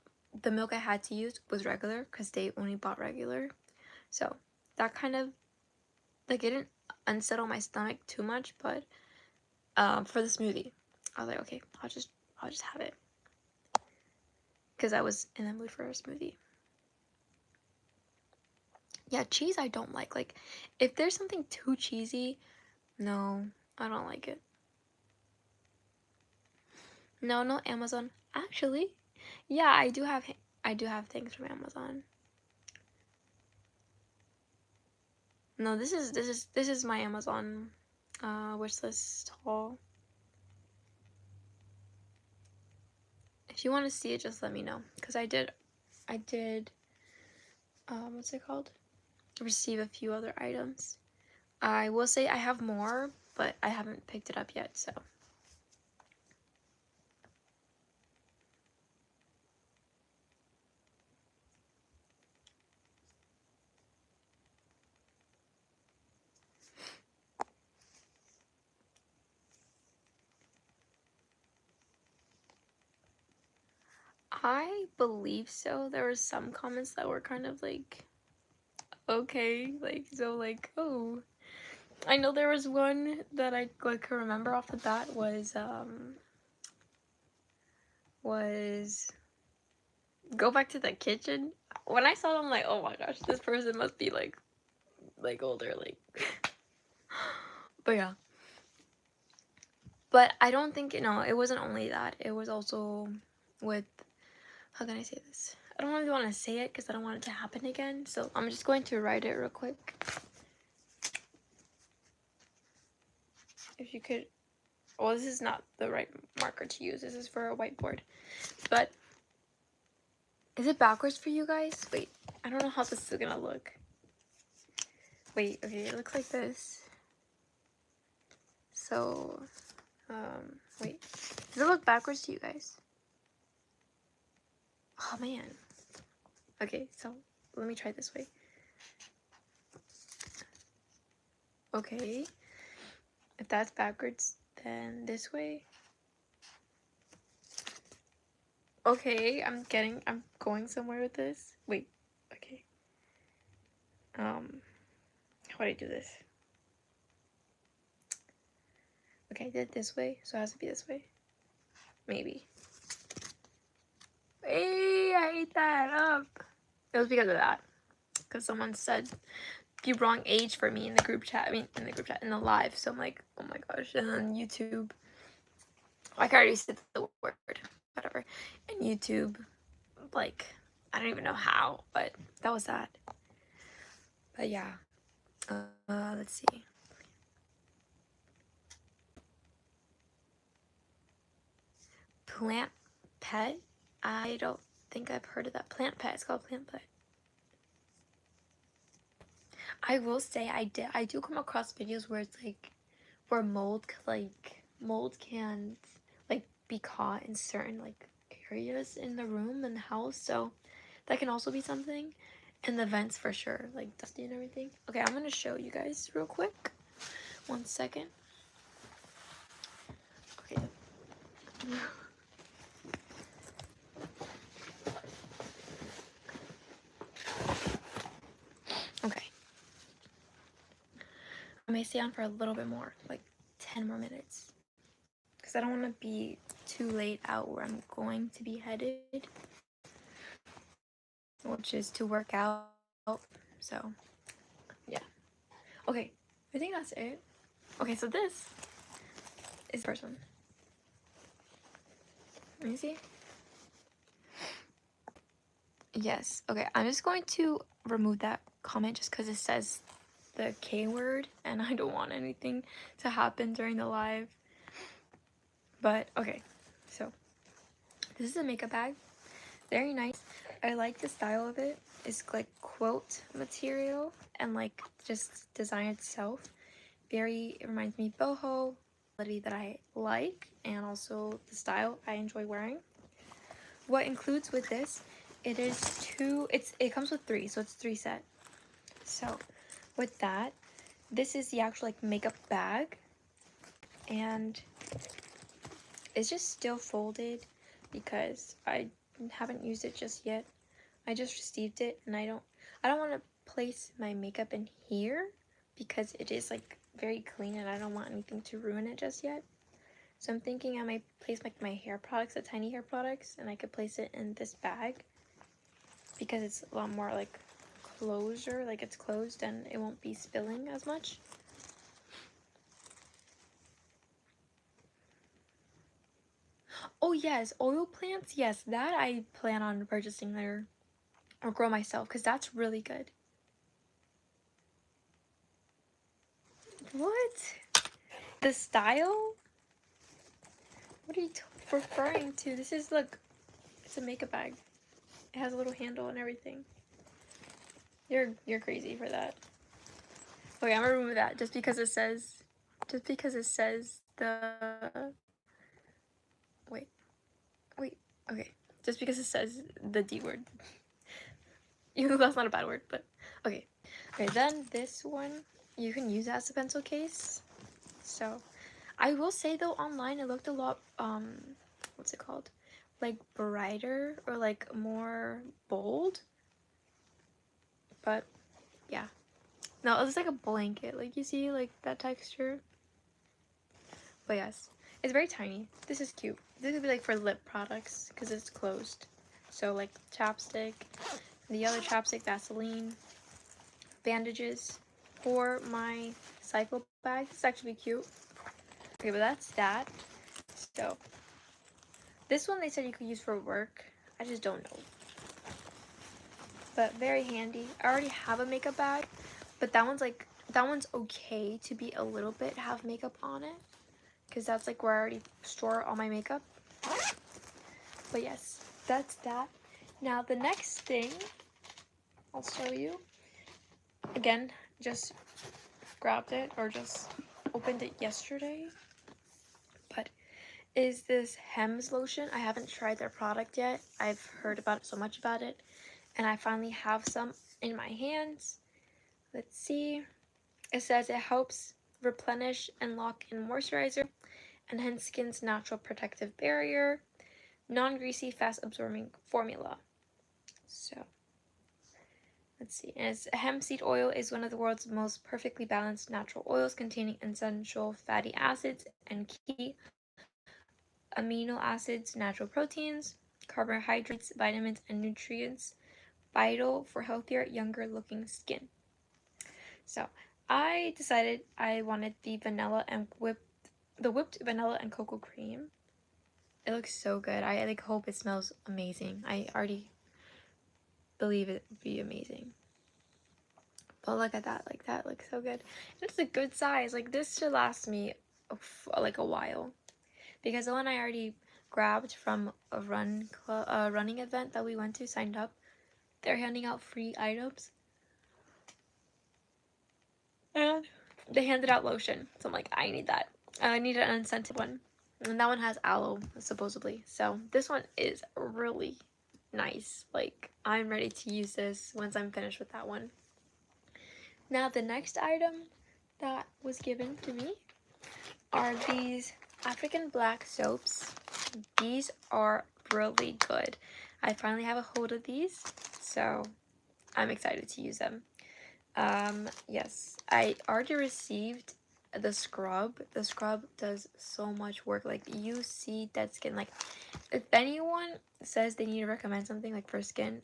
milk I had to use was regular because they only bought regular. So, that kind of, like, it didn't unsettle my stomach too much, but for the smoothie, I was like, okay, I'll just have it because I was in the mood for a smoothie. Yeah, cheese I don't like. Like, if there's something too cheesy, no, I don't like it. No, no Amazon. Actually, yeah, I do have things from Amazon. No, this is my Amazon wish list haul. If you want to see it, just let me know because I did what's it called? Receive a few other items. I will say I have more, but I haven't picked it up yet, so. I believe so. There were some comments that were kind of like, okay, like, so like, oh. I know there was one that I like could remember off the bat was go back to the kitchen. When I saw them, I'm like, oh my gosh, this person must be like older, like. But yeah. But I don't think, it wasn't only that. It was also with, how can I say this? I don't really want to say it because I don't want it to happen again. So I'm just going to write it real quick. If you could, well, this is not the right marker to use. This is for a whiteboard. But is it backwards for you guys? Wait, I don't know how this is gonna look. Wait, okay, it looks like this. So, wait. Does it look backwards to you guys? Oh, man. Okay, so let me try this way. Okay. If that's backwards, then this way. Okay, I'm going somewhere with this. Wait, okay. How do I do this? Okay, I did it this way, so it has to be this way. Maybe. Hey, I ate that up. It was because of that. Because someone said the wrong age for me in the group chat. I mean, in the live. So I'm like, oh my gosh. And on YouTube, like, I already said the word, whatever. And YouTube, like, I don't even know how, but that was that. But yeah. Let's see. Plant Pet. I don't think I've heard of that. Plant Pet. It's called Plant Pet. I will say I do come across videos where it's like where mold can like be caught in certain like areas in the room and the house, so that can also be something. And the vents for sure, like dusty and everything. Okay, I'm gonna show you guys real quick. 1 second. Okay. Okay. I may stay on for a little bit more, like 10 more minutes. Because I don't want to be too late out where I'm going to be headed, which is to work out. So, yeah. Okay, I think that's it. Okay, so this is the first one. Let me see. Yes. Okay, I'm just going to remove that comment just because it says the K word and I don't want anything to happen during the live. But okay, so this is a makeup bag. Very nice. I like the style of it. It's like quote material and like just design itself. It reminds me of boho, that I like, and also the style I enjoy wearing. What includes with this, it comes with 3, so it's 3 set. So with that, this is the actual like makeup bag, and it's just still folded because I haven't used it just yet. I just received it, and I don't want to place my makeup in here because it is like very clean and I don't want anything to ruin it just yet. So I'm thinking I might place like my hair products, the tiny hair products, and I could place it in this bag because it's a lot more like closure, like it's closed and it won't be spilling as much. Oh yes, oil plants, yes, that I plan on purchasing later or grow myself because that's really good. What? The style? What are you referring to? This is, look, it's a makeup bag. It has a little handle and everything. You're crazy for that. Okay, I'm gonna remove that just because it says the wait. Okay. Just because it says the D word. Even though that's not a bad word, but okay. Okay, then this one you can use as a pencil case. So I will say though, online it looked a lot what's it called? Like brighter or like more bold. But yeah. No, it was like a blanket. Like you see like that texture. But yes, it's very tiny. This is cute. This would be like for lip products because it's closed. So like chapstick, the other chapstick, Vaseline, bandages, or my cycle bag. This is actually cute. Okay, but that's that. So this one they said you could use for work. I just don't know. But very handy. I already have a makeup bag, but that one's okay to be a little bit have makeup on it because that's like where I already store all my makeup. But yes, that's that. Now the next thing I'll show you. Again, just grabbed it or just opened it yesterday. But is this Hems lotion. I haven't tried their product yet. I've heard about it so much about it. And I finally have some in my hands. Let's see. It says it helps replenish and lock in moisturizer, enhance skin's natural protective barrier, non-greasy, fast-absorbing formula. So, let's see. And hemp seed oil is one of the world's most perfectly balanced natural oils containing essential fatty acids and key amino acids, natural proteins, carbohydrates, vitamins, and nutrients vital for healthier, younger-looking skin. So, I decided I wanted the whipped vanilla and cocoa cream. It looks so good. I like hope it smells amazing. I already believe it would be amazing. But look at that, like that looks so good. It's a good size. Like this should last me like a while. Because the one I already grabbed from a running event that we went to, signed up. They're handing out free items. And they handed out lotion. So I'm like, I need that. I need an unscented one. And that one has aloe, supposedly. So this one is really nice. Like, I'm ready to use this once I'm finished with that one. Now, the next item that was given to me are these African black soaps. These are really good. I finally have a hold of these, so I'm excited to use them. Yes, I already received the scrub. The scrub does so much work. Like, you see dead skin. Like, if anyone says they need to recommend something like for skin,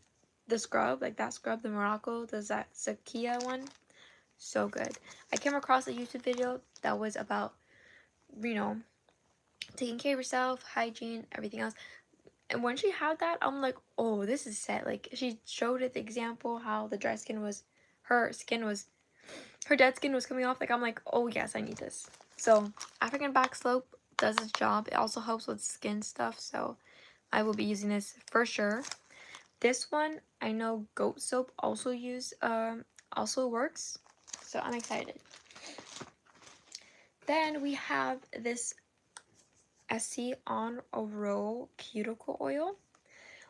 the scrub, like that scrub, the Morocco does that Sakia one, so good. I came across a YouTube video that was about, you know, taking care of yourself, hygiene, everything else. And when she had that, I'm like, oh, this is set. Like, she showed it the example how the dry skin was, her dead skin was coming off. Like, I'm like, oh yes, I need this. So African Black Soap does its job. It also helps with skin stuff, so I will be using this for sure. This one, I know goat soap also also works, so I'm excited. Then we have this Essie on a Roll cuticle oil.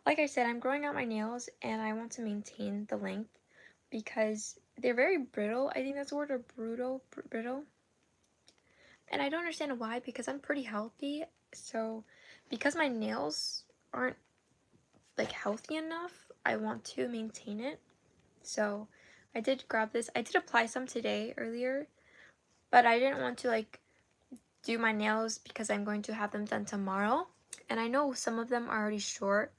Like I said, I'm growing out my nails and I want to maintain the length because they're very brittle. I think that's the word, or brittle. And I don't understand why, because I'm pretty healthy. So because my nails aren't like healthy enough, I want to maintain it. So I did grab this. I did apply some today earlier, but I didn't want to like do my nails because I'm going to have them done tomorrow. And I know some of them are already short,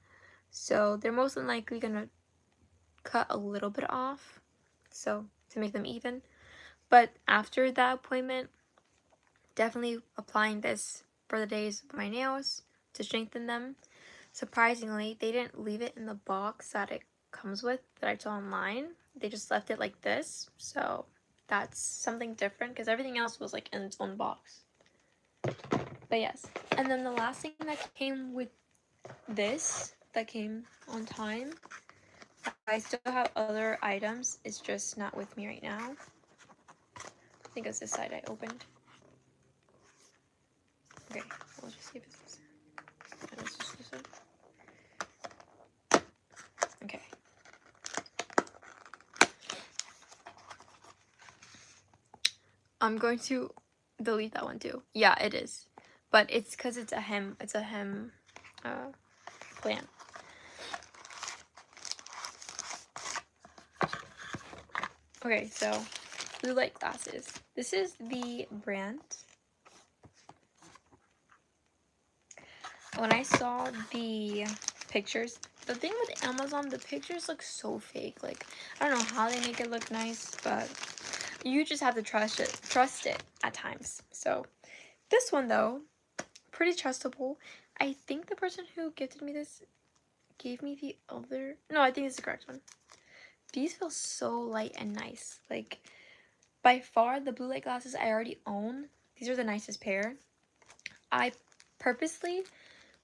so they're most than likely gonna cut a little bit off, so to make them even. But after that appointment, definitely applying this for the days of my nails to strengthen them. Surprisingly, they didn't leave it in the box that it comes with that I saw online. They just left it like this, so that's something different because everything else was like in its own box. But yes, and then the last thing that came with this, that came on time, I still have other items, it's just not with me right now. I think it's this side I opened. Okay, we'll just see if it's this. And it's just this one. Okay. I'm going to delete that one too. Yeah, it is. But it's because it's a hem plant. Okay, so blue light glasses. This is the brand. When I saw the pictures, the thing with Amazon, the pictures look so fake. Like, I don't know how they make it look nice, but you just have to trust it at times. So this one though, pretty trustable. I think the person who gifted me this gave me the other, no, I think it's the correct one. These feel so light and nice. Like, by far the blue light glasses I already own, these are the nicest pair. I purposely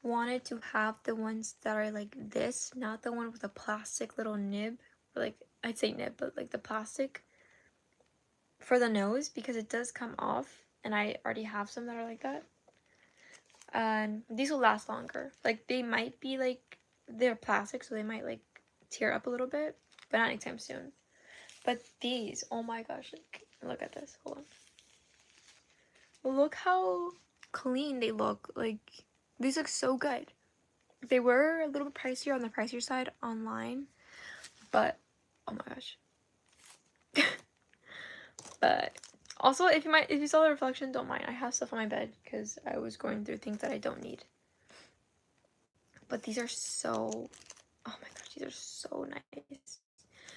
wanted to have the ones that are like this, not the one with a plastic little nib, or like, I'd say nib, but like the plastic for the nose, because it does come off, and I already have some that are like that. And these will last longer. Like, they might be like, they're plastic, so they might like tear up a little bit, but not anytime soon. But these, oh my gosh, like, look at this, hold on. Look how clean they look. Like, these look so good. They were a little bit pricier, on the pricier side online, but oh my gosh. But also, if you saw the reflection, don't mind. I have stuff on my bed because I was going through things that I don't need. But these are so, oh my gosh, these are so nice.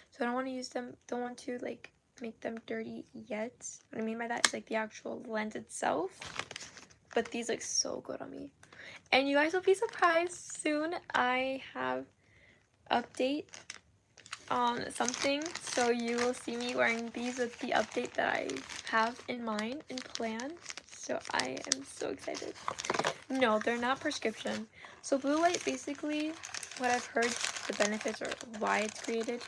So I don't want to use them, don't want to like make them dirty yet. What I mean by that is like the actual lens itself. But these look so good on me. And you guys will be surprised soon. I have update on something, so you will see me wearing these with the update that I have in mind and planned. So I am so excited. No, they're not prescription. So blue light, basically, what I've heard the benefits or why it's created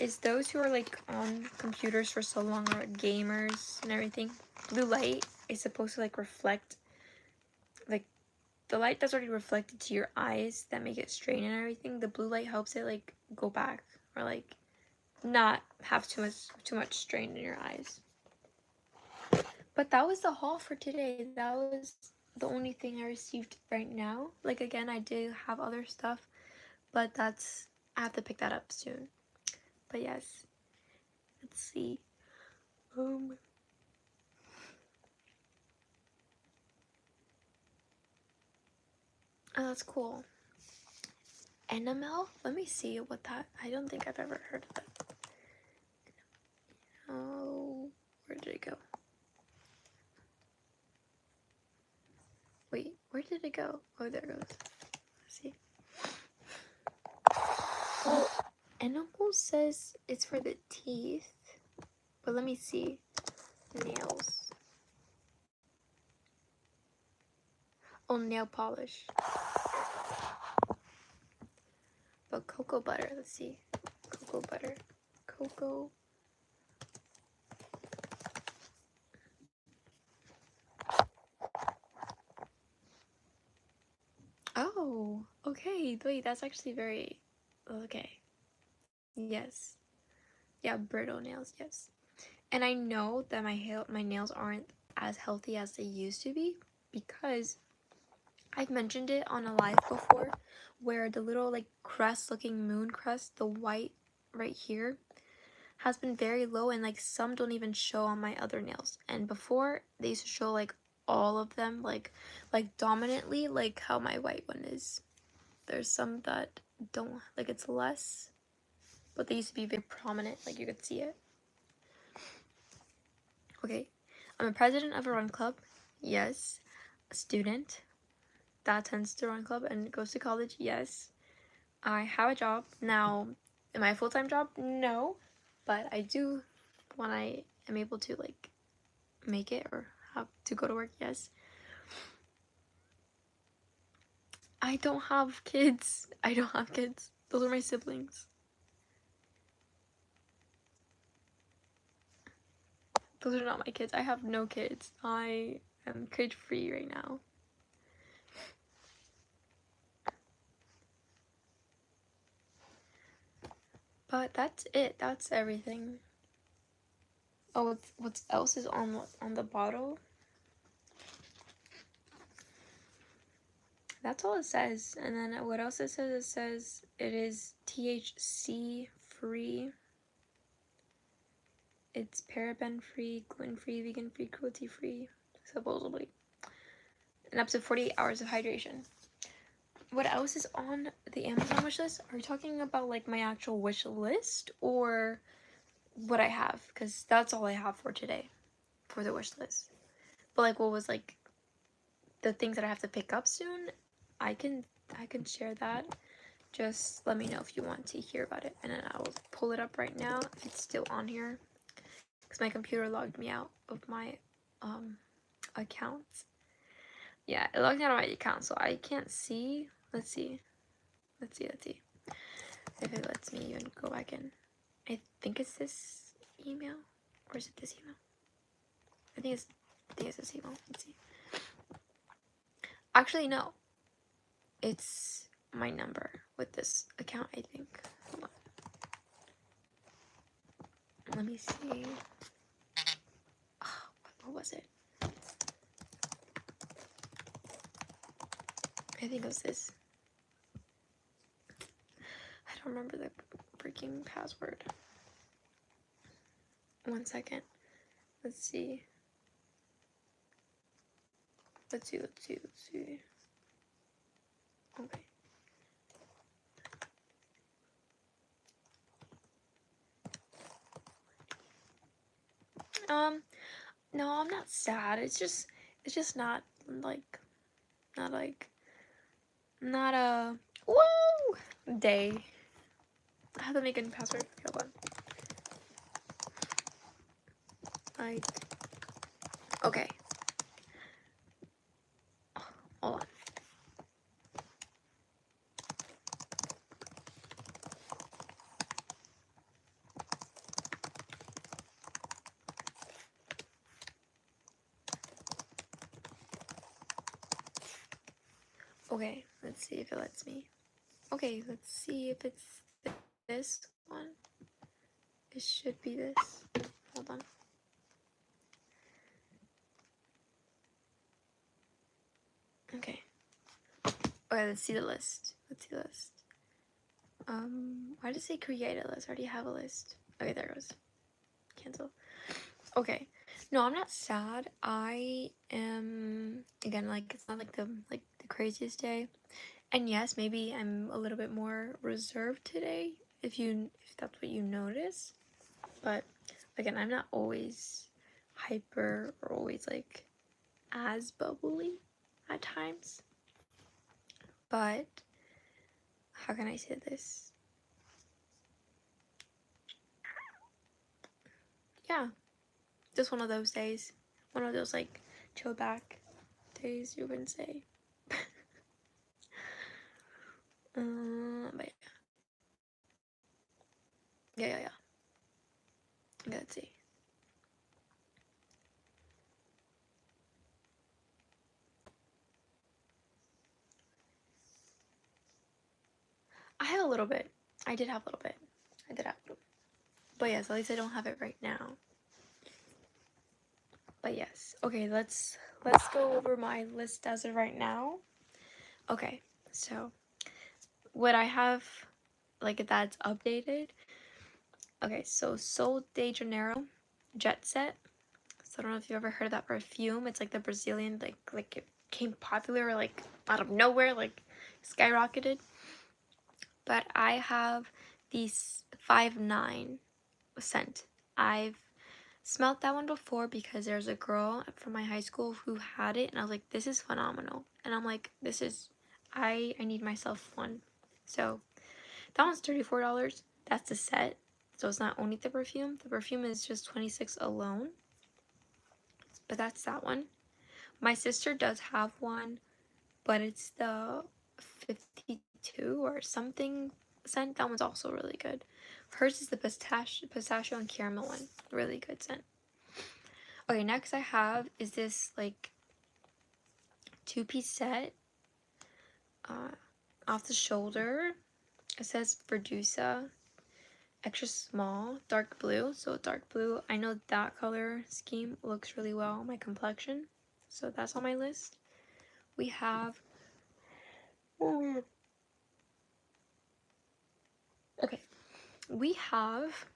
is those who are like on computers for so long or gamers and everything. Blue light is supposed to like reflect like the light that's already reflected to your eyes that make it strain and everything. The blue light helps it like go back or like not have too much strain in your eyes. But that was the haul for today. That was the only thing I received right now. Like again, I do have other stuff, but I have to pick that up soon. But yes, let's see. Oh, that's cool. Enamel? Let me see what that. I don't think I've ever heard of that. Oh, where did it go? Wait, where did it go? Oh, there it goes. Let's see. Oh, enamel says it's for the teeth, but let me see. Nails. Oh, nail polish. But cocoa butter, let's see. Cocoa butter. Cocoa. Oh, okay. Wait, that's actually very. Okay. Yes. Yeah, brittle nails, yes. And I know that my nails aren't as healthy as they used to be because I've mentioned it on a live before where the little like crest looking moon crest, the white right here, has been very low and like some don't even show on my other nails. And before they used to show like all of them like dominantly like how my white one is. There's some that don't like it's less, but they used to be very prominent, like you could see it. Okay. I'm a president of a run club. Yes. A student that attends the run club and goes to college. Yes. I have a job. Now, am I a full-time job? No. But I do when I am able to like make it or have to go to work. Yes. I don't have kids. I don't have kids. Those are my siblings. Those are not my kids. I have no kids. I am kid free right now. But that's it. That's everything. Oh, what else is on the bottle? That's all it says. And then what else it says? It says it is THC free. It's paraben free, gluten free, vegan free, cruelty free, supposedly. And up to 48 hours of hydration. What else is on the Amazon wish list? Are you talking about like my actual wish list or what I have? Because that's all I have for today for the wish list. But like what was like the things that I have to pick up soon, I can share that. Just let me know if you want to hear about it, and then I will pull it up right now if it's still on here, because my computer logged me out of my account. Yeah, it logged me out of my account, so I can't see. Let's see if it lets me even go back in. I think it's this email, or is it this email? I think it's this email. Let's see. Actually, no. It's my number with this account, I think. Hold on. Let me see. Oh, what was it? I think it was this. I don't remember the freaking password. 1 second. Let's see. Let's see. Okay. No, I'm not sad. It's just not like, not a woo day. I have to make a new password. Hold on. Okay. Hold Okay, let's see if it lets me. Okay, let's see if it's this one. It should be this. Hold on. Okay. Okay, let's see the list. Let's see the list. Why does it say create a list? I already have a list. Okay, there it goes. Cancel. Okay. No, I'm not sad. I am, again, like, it's not like the craziest day. And yes, maybe I'm a little bit more reserved today, if that's what you notice. But again, I'm not always hyper or always like as bubbly at times. But how can I say this? Yeah, just one of those days. One of those like chill back days, you can say. But yeah. Let's see. I have a little bit. I did have a little bit. I did have a little bit. But yes, at least I don't have it right now. But yes. Okay, let's go over my list as of right now. Okay, so what I have, like, that's updated. Okay, so Sol de Janeiro Jet Set. So I don't know if you've ever heard of that perfume. It's like the Brazilian, like it came popular like out of nowhere, like skyrocketed. But I have these 5'9" scent. I've smelled that one before because there's a girl from my high school who had it, and I was like, this is phenomenal. And I'm like, this is, I need myself one. So that one's $34. That's the set. So it's not only the perfume. The perfume is just 26 alone. But that's that one. My sister does have one, but it's the 52 or something scent. That one's also really good. Hers is the pistachio and caramel one. Really good scent. Okay, next I have is this like two-piece set. Off the shoulder, it says Verdusa, extra small, dark blue. So dark blue, I know that color scheme looks really well on my complexion. So that's on my list. We have, okay, we have,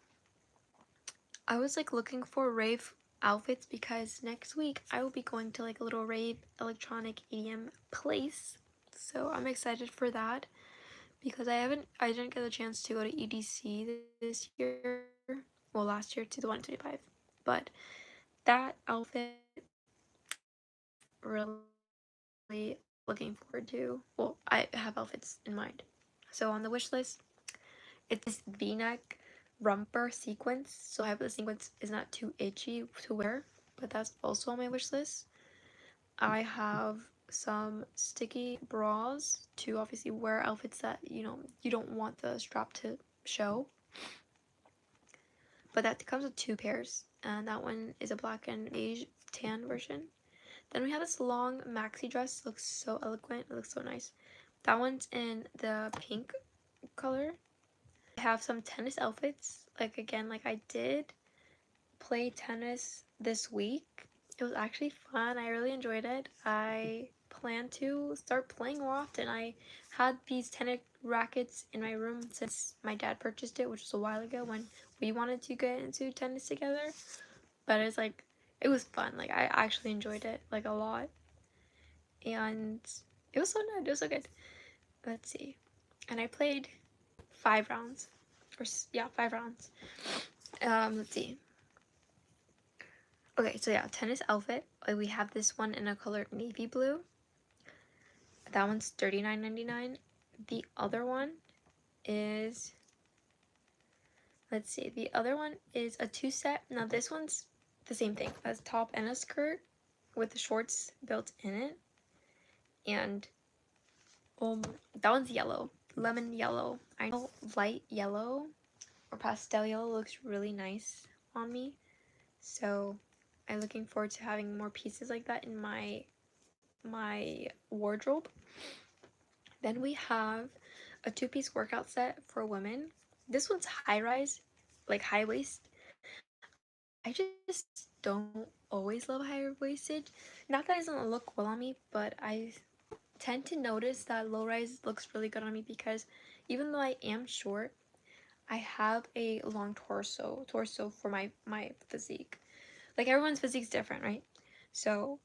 I was like looking for rave outfits because next week I will be going to like a little rave electronic EDM place. So I'm excited for that because I didn't get a chance to go to EDC this year. Well, last year to the 125. But that outfit really looking forward to. Well, I have outfits in mind. So on the wish list, it's this V-neck romper sequence. So I hope the sequence is not too itchy to wear, but that's also on my wish list. I have some sticky bras to obviously wear outfits that, you don't want the strap to show. But that comes with two pairs, and that one is a black and beige tan version. Then we have this long maxi dress. It looks so elegant. It looks so nice. That one's in the pink color. I have some tennis outfits. Like, again, like I did play tennis this week. It was actually fun. I really enjoyed it. I plan to start playing more often. I had these tennis rackets in my room since my dad purchased it, which was a while ago when we wanted to get into tennis together. But it's like, it was fun. Like, I actually enjoyed it, like, a lot. And it was so good. It was so good. Let's see. And I played 5 rounds. Yeah, 5 rounds. Let's see. Okay, so yeah, tennis outfit. We have this one in a color navy blue. That one's $39.99. The other one is, let's see, the other one is a two-set. Now this one's the same thing, as top and a skirt with the shorts built in it. And that one's yellow, lemon yellow. I know light yellow or pastel yellow looks really nice on me. So I'm looking forward to having more pieces like that in my wardrobe. Then we have a two-piece workout set for women. This one's high rise, like high waist. I just don't always love high waisted. Not that it doesn't look well on me, but I tend to notice that low rise looks really good on me because even though I am short, I have a long torso for my physique. Like everyone's physique's different, right? So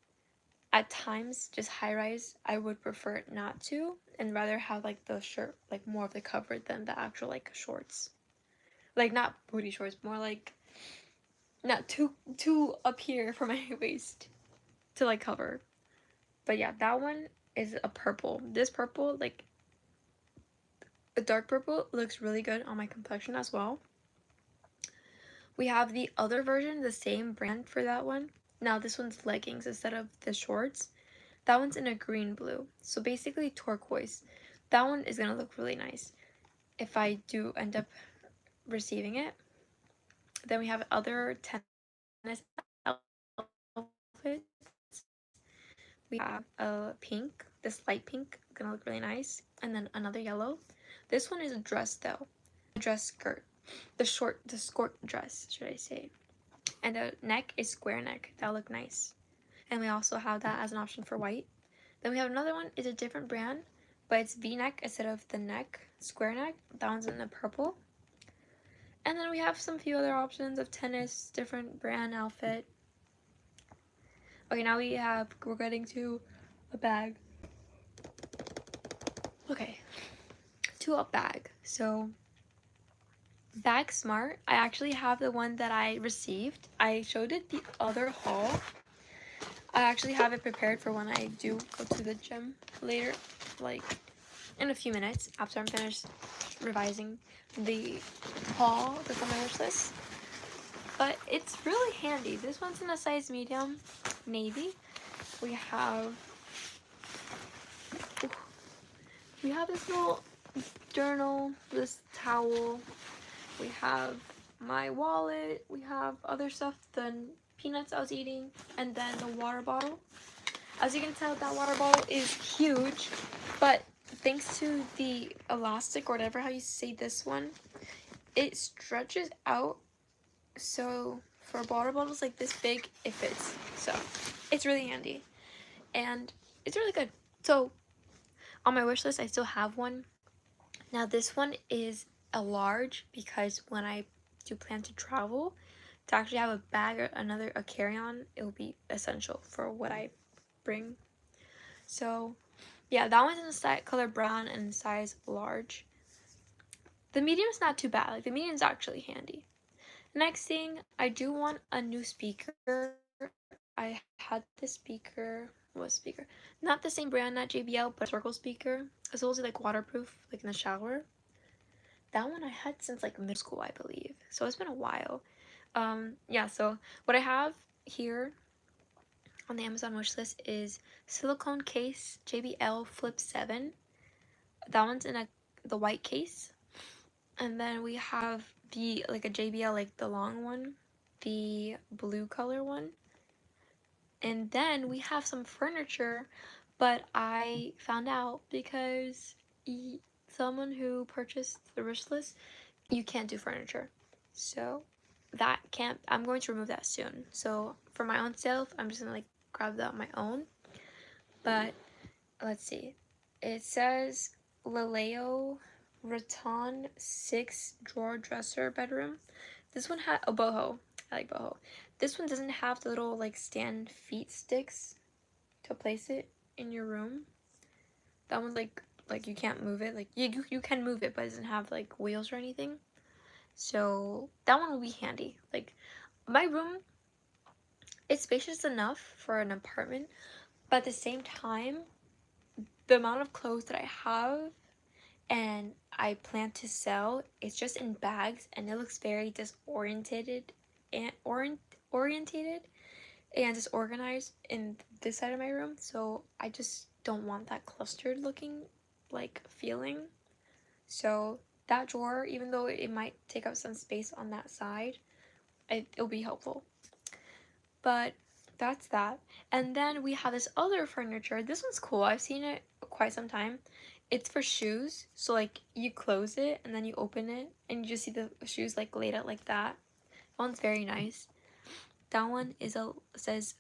at times, just high rise, I would prefer not to, and rather have like the shirt like more of the cover than the actual like shorts. Like not booty shorts, more like not too up here for my waist to like cover. But yeah, that one is a purple. This purple, like a dark purple, looks really good on my complexion as well. We have the other version, the same brand for that one. Now this one's leggings instead of the shorts. That one's in a green blue. So basically turquoise. That one is going to look really nice if I do end up receiving it. Then we have other tennis outfits. We have a pink, this light pink, gonna look really nice. And then another yellow. This one is a dress though. A dress skirt. The skirt dress, should I say. And the neck is square neck. That'll look nice. And we also have that as an option for white. Then we have another one, it's a different brand, but it's V-neck instead of the neck, square neck. That one's in the purple. And then we have some few other options of tennis, different brand outfit. Okay, now we're getting to a bag. Okay, to a bag. So, Bag Smart, I actually have the one that I received. I showed it the other haul. I actually have it prepared for when I do go to the gym later, like in a few minutes after I'm finished revising the haul that's on my wish list. But it's really handy. This one's in a size medium, navy. We have this little journal, this towel. We have my wallet. We have other stuff, the peanuts I was eating, and then the water bottle. As you can tell, that water bottle is huge, but thanks to the elastic or whatever how you say this one, it stretches out, so for water bottles like this big it fits. So it's really handy and it's really good. So on my wish list I still have one. Now this one is a large because when I do plan to travel, to actually have a bag or a carry-on, it will be essential for what I bring. So yeah, that one's in the color brown and size large. The medium's not too bad. Like the medium's actually handy. Next thing, I do want a new speaker. I had this speaker. What speaker? Not the same brand, not JBL, but a circle speaker. It's also like waterproof, like in the shower. That one I had since like middle school, I believe. So it's been a while. Yeah, so what I have here on the Amazon wish list is silicone case JBL Flip 7. That one's in the white case. And then we have the like a JBL, like the long one, the blue color one. And then we have some furniture, but I found out because someone who purchased the wish list, you can't do furniture. So that can't, I'm going to remove that soon. So for my own self, I'm just gonna like grab that on my own. But let's see. It says Laleo Raton 6 drawer dresser bedroom. This one had a boho. I like boho. This one doesn't have the little like stand feet sticks to place it in your room. That one's like you can't move it. Like you can move it, but it doesn't have like wheels or anything. So that one will be handy. Like my room, it's spacious enough for an apartment, but at the same time, the amount of clothes that I have and I plan to sell, it's just in bags and it looks very disorientated and orientated and disorganized in this side of my room. So I just don't want that clustered looking like feeling. So that drawer, even though it might take up some space on that side, it'll be helpful. But that's that. And then we have this other furniture. This one's cool. I've seen it quite some time. it's for shoes. So like you close it and then you open it and you just see the shoes like laid out like that. That one's very nice. That one says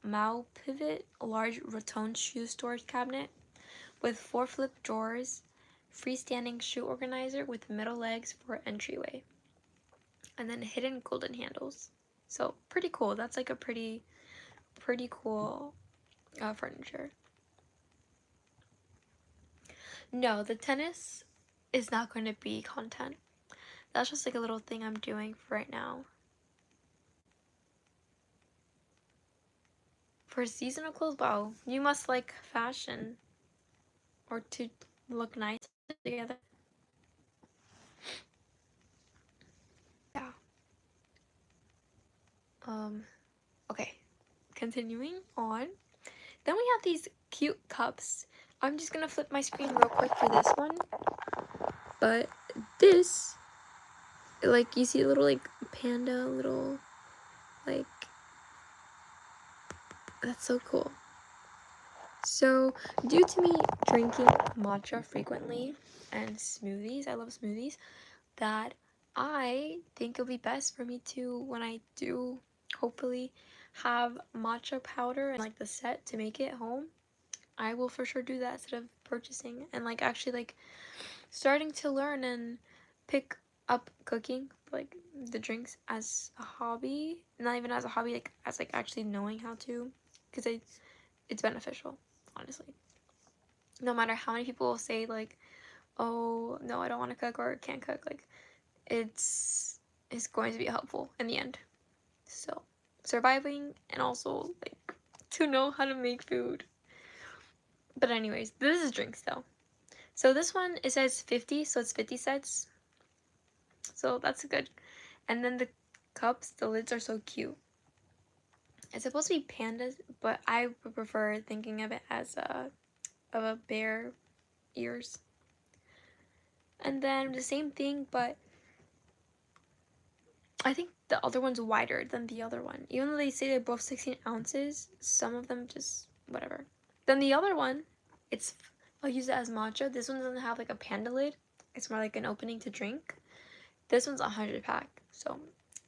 Mao Pivot, a large rotund shoe storage cabinet with 4 flip drawers, freestanding shoe organizer with metal legs for entryway, and then hidden golden handles. So pretty cool. That's like a pretty cool furniture. No, the tennis is not going to be content. That's just like a little thing I'm doing for right now. For seasonal clothes, wow, you must like fashion or to look nice together. Yeah. Okay. Continuing on. Then we have these cute cups. I'm just gonna flip my screen real quick for this one. But this, like, you see a little like panda, little like, that's so cool. So due to me drinking matcha frequently and smoothies, I love smoothies, that I think it'll be best for me to, when I do hopefully have matcha powder and like the set to make it home, I will for sure do that instead of purchasing, and like actually like starting to learn and pick up cooking, like the drinks, as a hobby. Not even as a hobby, like as like actually knowing how to, because it's beneficial, honestly. No matter how many people will say like, oh no, I don't want to cook or can't cook, like it's going to be helpful in the end. So surviving and also like to know how to make food. But anyways, this is drinks though. So this one, it says 50, so it's 50 sets. So that's good. And then the cups, the lids are so cute. It's supposed to be pandas, but I would prefer thinking of it as of a bear ears. And then the same thing, but I think the other one's wider than the other one. Even though they say they're both 16 ounces, some of them just whatever. Then the other one, it's, I'll use it as matcha. This one doesn't have like a panda lid. It's more like an opening to drink. This one's a 100 pack, so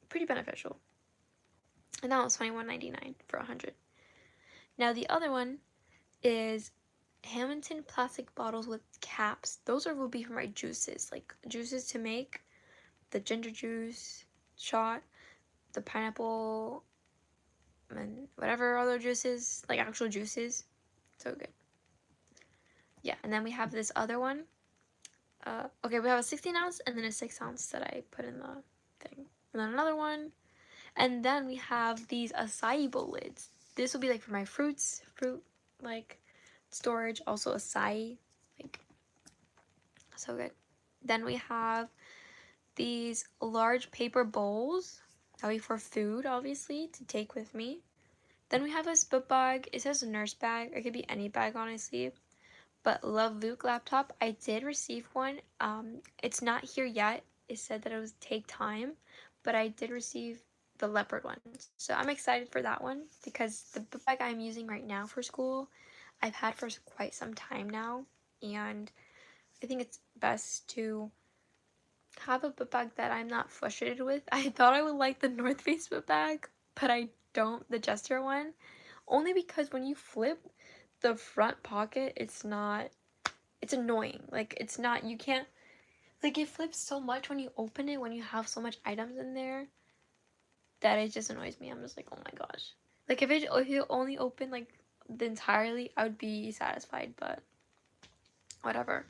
pretty beneficial. And that was $21.99 for 100. Now the other one is Hamilton plastic bottles with caps. Those will be for my juices, like juices to make the ginger juice shot, the pineapple, and whatever other juices, like actual juices. So good. Yeah, and then we have this other one. Okay, we have a 16 ounce and then a 6 ounce that I put in the thing. And then another one. And then we have these acai bowl lids. This will be like for my fruit like storage. Also acai, like so good. Then we have these large paper bowls. That'll be for food, obviously, to take with me. Then we have this book bag. It says nurse bag. It could be any bag, honestly. But Love Luke laptop. I did receive one. It's not here yet. It said that it would take time, but I did receive the leopard one. So I'm excited for that one because the book bag I'm using right now for school, I've had for quite some time now, and I think it's best to have a book bag that I'm not frustrated with. I thought I would like the North Face book bag, but I don't, the Jester one, only because when you flip the front pocket, it's annoying. Like, it's not, you can't, like, it flips so much when you open it, when you have so much items in there, that it just annoys me. I'm just like, oh my gosh. Like, if it only opened, like, the entirely, I would be satisfied, but whatever.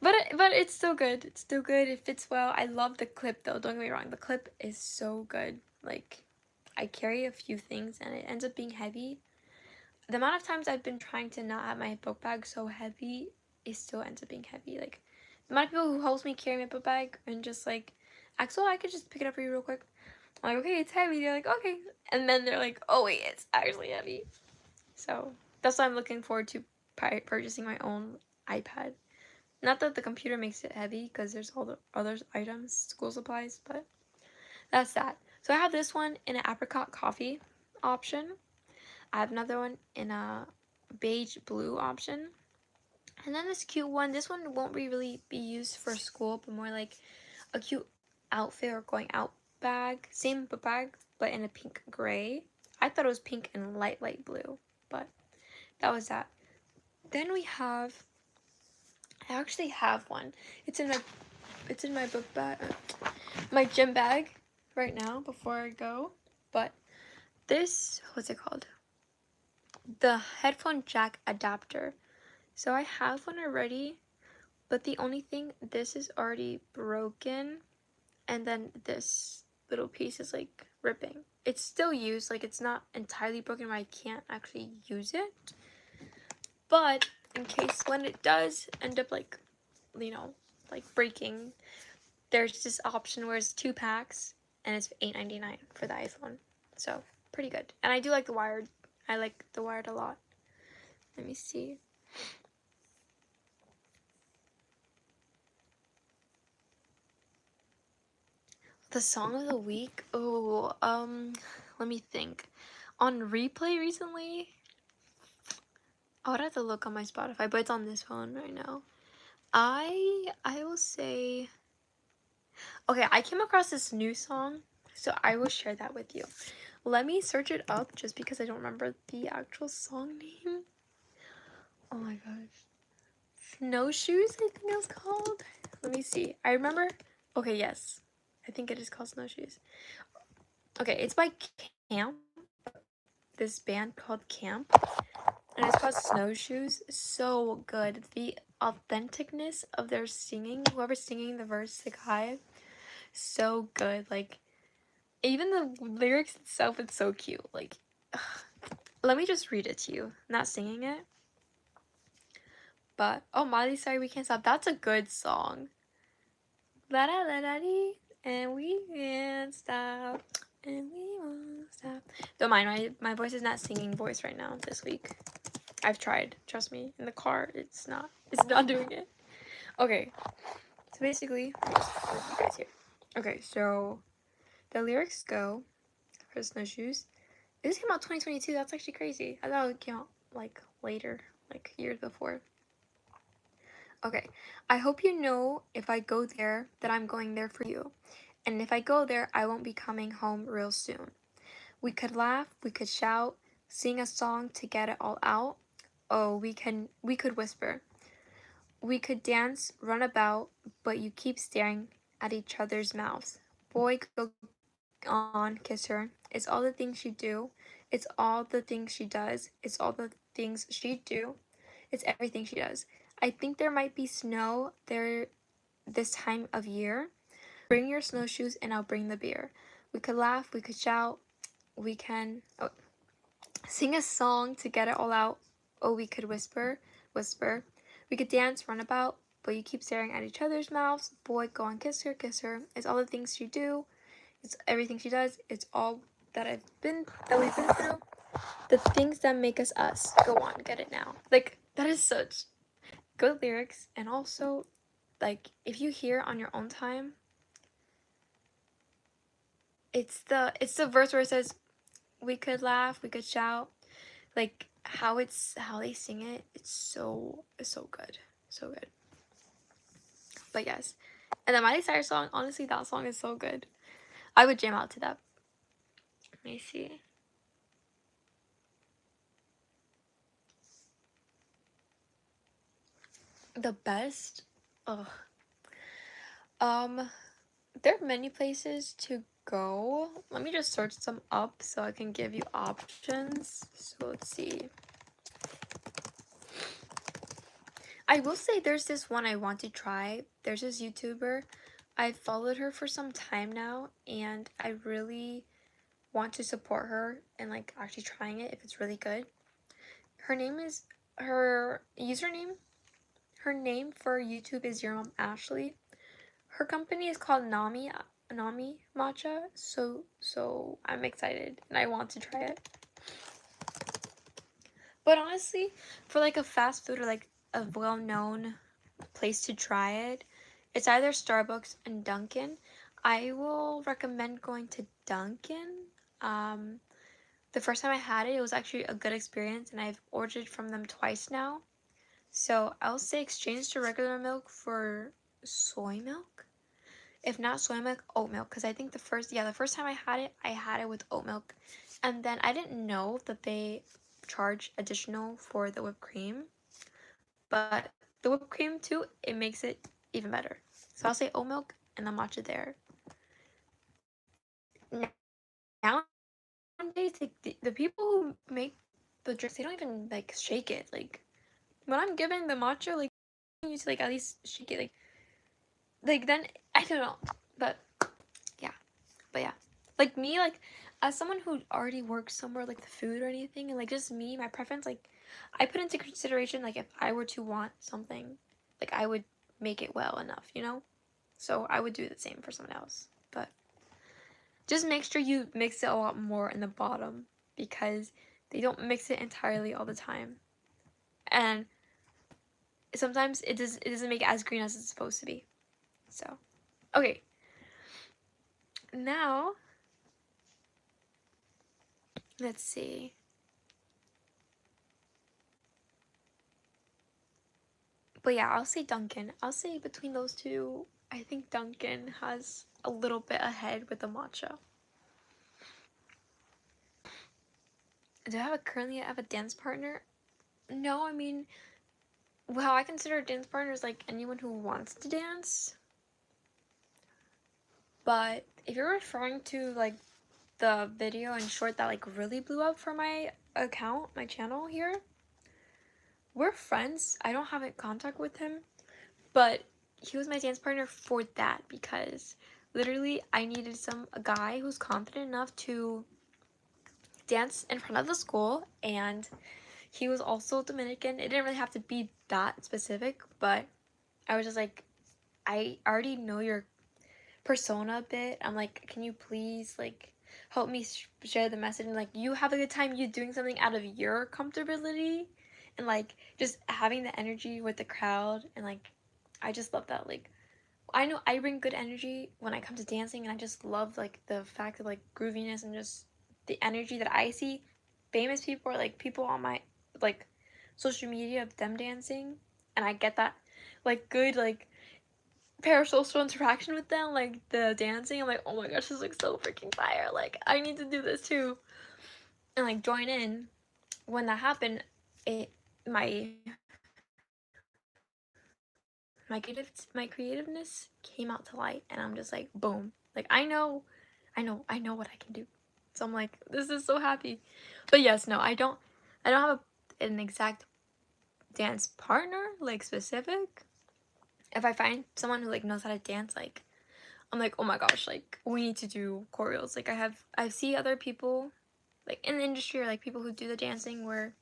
But it's still good. It's still good. It fits well. I love the clip, though. Don't get me wrong. The clip is so good. Like, I carry a few things, and it ends up being heavy. The amount of times I've been trying to not have my book bag so heavy, it still ends up being heavy. Like, the amount of people who helps me carry my book bag and just like, Axel, I could just pick it up for you real quick. I'm like, okay, it's heavy. They're like, okay. And then they're like, oh wait, it's actually heavy. So that's why I'm looking forward to purchasing my own iPad. Not that the computer makes it heavy, because there's all the other items, school supplies, but that's that. So I have this one in an apricot coffee option. I have another one in a beige blue option. And then this cute one, this one won't really be used for school, but more like a cute outfit or going out bag. Same bag, but in a pink gray. I thought it was pink and light blue, but that was that. Then we have, I actually have one. It's in my book bag, my gym bag right now before I go. But this, what's it called? The headphone jack adapter. So I have one already, but the only thing, this is already broken, and then this little piece is like ripping. It's still used, like it's not entirely broken where I can't actually use it, but in case when it does end up like, you know, like breaking, there's this option where it's 2 packs and it's $8.99 for the iPhone. So pretty good. And I do like the wired. I like the wired a lot. Let me see. The song of the week? Oh, let me think. On replay recently, I would have to look on my Spotify, but it's on this phone right now. I will say, okay, I came across this new song, so I will share that with you. Let me search it up just because I don't remember the actual song name. Oh my gosh. Snowshoes, I think it was called. Let me see. I remember. Okay, yes. I think it is called Snowshoes. Okay, it's by Camp. This band called Camp. And it's called Snowshoes. So good. The authenticness of their singing, whoever's singing the verse, like high, so good. Like, even the lyrics itself, it's so cute. Like, let me just read it to you. I'm not singing it. But, oh, Miley, sorry, we can't stop. That's a good song. La da la da dee, and we can't stop, and we won't stop. Don't mind, my voice is not singing voice right now this week. I've tried, trust me. In the car, it's not doing it. Okay, so basically, you guys here. Okay, so the lyrics go for Snowshoes. This came out 2022. That's actually crazy. I thought it came out like later, like years before. Okay, I hope you know if I go there that I'm going there for you. And if I go there, I won't be coming home real soon. We could laugh, we could shout, sing a song to get it all out. Oh, we could whisper. We could dance, run about, but you keep staring at each other's mouths. Boy, go on, kiss her. It's all the things she do. It's all the things she does. It's all the things she do. It's everything she does. I think there might be snow there this time of year. Bring your snowshoes and I'll bring the beer. We could laugh, we could shout, we can sing a song to get it all out. Oh, we could whisper. We could dance, run about, but you keep staring at each other's mouths. Boy, go on, kiss her, kiss her. It's all the things she do. It's everything she does. It's all that we've been through. The things that make us us. Go on, get it now. Like, that is such good lyrics. And also, like, if you hear on your own time, it's the verse where it says, we could laugh, we could shout. Like, how they sing it, it's so good. So good. But yes. And the Miley Cyrus song, honestly, that song is so good. I would jam out to that. Let me see. The best? Ugh. There are many places to go. Let me just search some up so I can give you options. So let's see. I will say there's this one I want to try. There's this YouTuber. I've followed her for some time now, and I really want to support her and like actually trying it if it's really good. Her username, her name for YouTube is Your Mom Ashley. Her company is called Nami Matcha, so I'm excited and I want to try it. But honestly, for like a fast food or like a well-known place to try it, it's either Starbucks and Dunkin'. I will recommend going to Dunkin'. The first time I had it, it was actually a good experience, and I've ordered from them twice now. So I'll say exchange the regular milk for soy milk. If not soy milk, oat milk. Because I think the first time I had it with oat milk. And then I didn't know that they charge additional for the whipped cream. But the whipped cream too, it makes it even better. So I'll say oat milk and the matcha there. Nowadays, the people who make the drinks, they don't even like shake it. Like when I'm giving the matcha, like you to like at least shake it, like then I don't know, but yeah, like me, like as someone who already works somewhere like the food or anything, and like just me, my preference, like I put into consideration like if I were to want something, like I would make it well enough, you know. So I would do the same for someone else, but just make sure you mix it a lot more in the bottom because they don't mix it entirely all the time. And sometimes it doesn't make it as green as it's supposed to be. So, okay. Now, let's see. But yeah, I'll say Dunkin'. I'll say between those two, I think Dunkin' has a little bit ahead with the matcha. Do I currently have a dance partner? No, I mean, well, I consider a dance partner is like anyone who wants to dance. But if you're referring to like the video in short that like really blew up for my account, my channel here, we're friends. I don't have a contact with him, but he was my dance partner for that because literally I needed a guy who's confident enough to dance in front of the school, and he was also Dominican. It didn't really have to be that specific, but I was just like, I already know your persona a bit. I'm like, can you please like help me share the message, and like you have a good time, you doing something out of your comfortability and like just having the energy with the crowd, and like I just love that. Like I know I bring good energy when I come to dancing, and I just love like the fact of like grooviness and just the energy that I see famous people or like people on my like social media of them dancing, and I get that like good like parasocial interaction with them, like the dancing. I'm like, oh my gosh, this looks so freaking fire. Like I need to do this too, and like join in. When that happened, it my my creativeness came out to light, and I'm just like boom, like I know what I can do. So I'm like, this is so happy. But yes, no, I don't have an exact dance partner like specific. If I find someone who like knows how to dance, like I'm like, oh my gosh, like we need to do choreos. Like I see other people like in the industry or like people who do the dancing where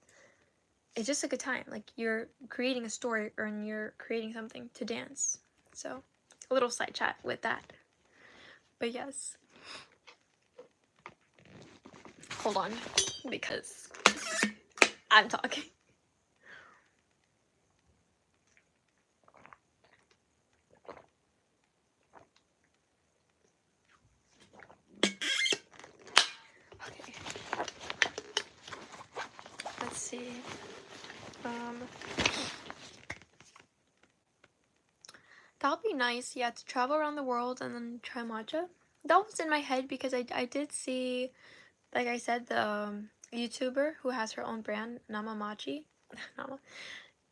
it's just a good time. Like you're creating a story or you're creating something to dance. So a little side chat with that. But yes. Hold on, because I'm talking. Okay. Let's see. Um that would be nice, yeah, to travel around the world and then try matcha. That was in my head because I did see, like I said, the YouTuber who has her own brand, Nama,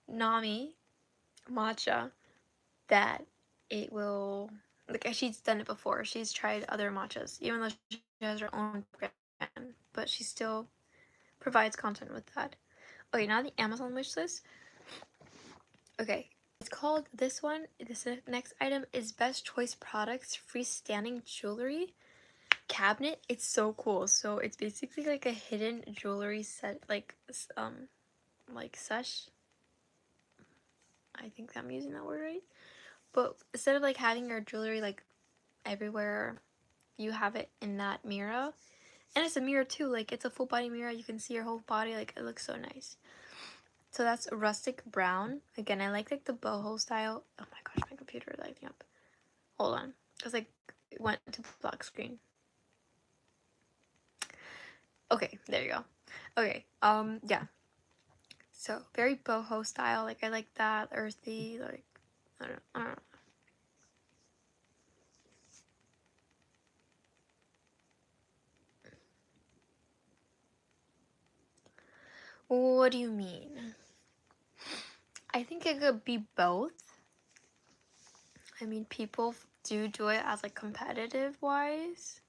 Nami Matcha, that it will, like she's done it before. She's tried other matchas, even though she has her own brand, but she still provides content with that. Okay, now the Amazon wish list. Okay, it's called this one. This next item is Best Choice Products Freestanding Jewelry Cabinet. It's so cool. So it's basically like a hidden jewelry set, like sesh. I think I'm using that word right. But instead of like having your jewelry like everywhere, you have it in that mirror. And it's a mirror too, like it's a full body mirror. You can see your whole body, like it looks so nice. So that's rustic brown. Again, I like the boho style. Oh my gosh, my computer is lighting up. Hold on, because like it went to black screen. Okay, there you go. Okay, yeah. So very boho style. Like I like that earthy. Like I don't know. What do you mean? I think it could be both. I mean, people do it as like competitive wise,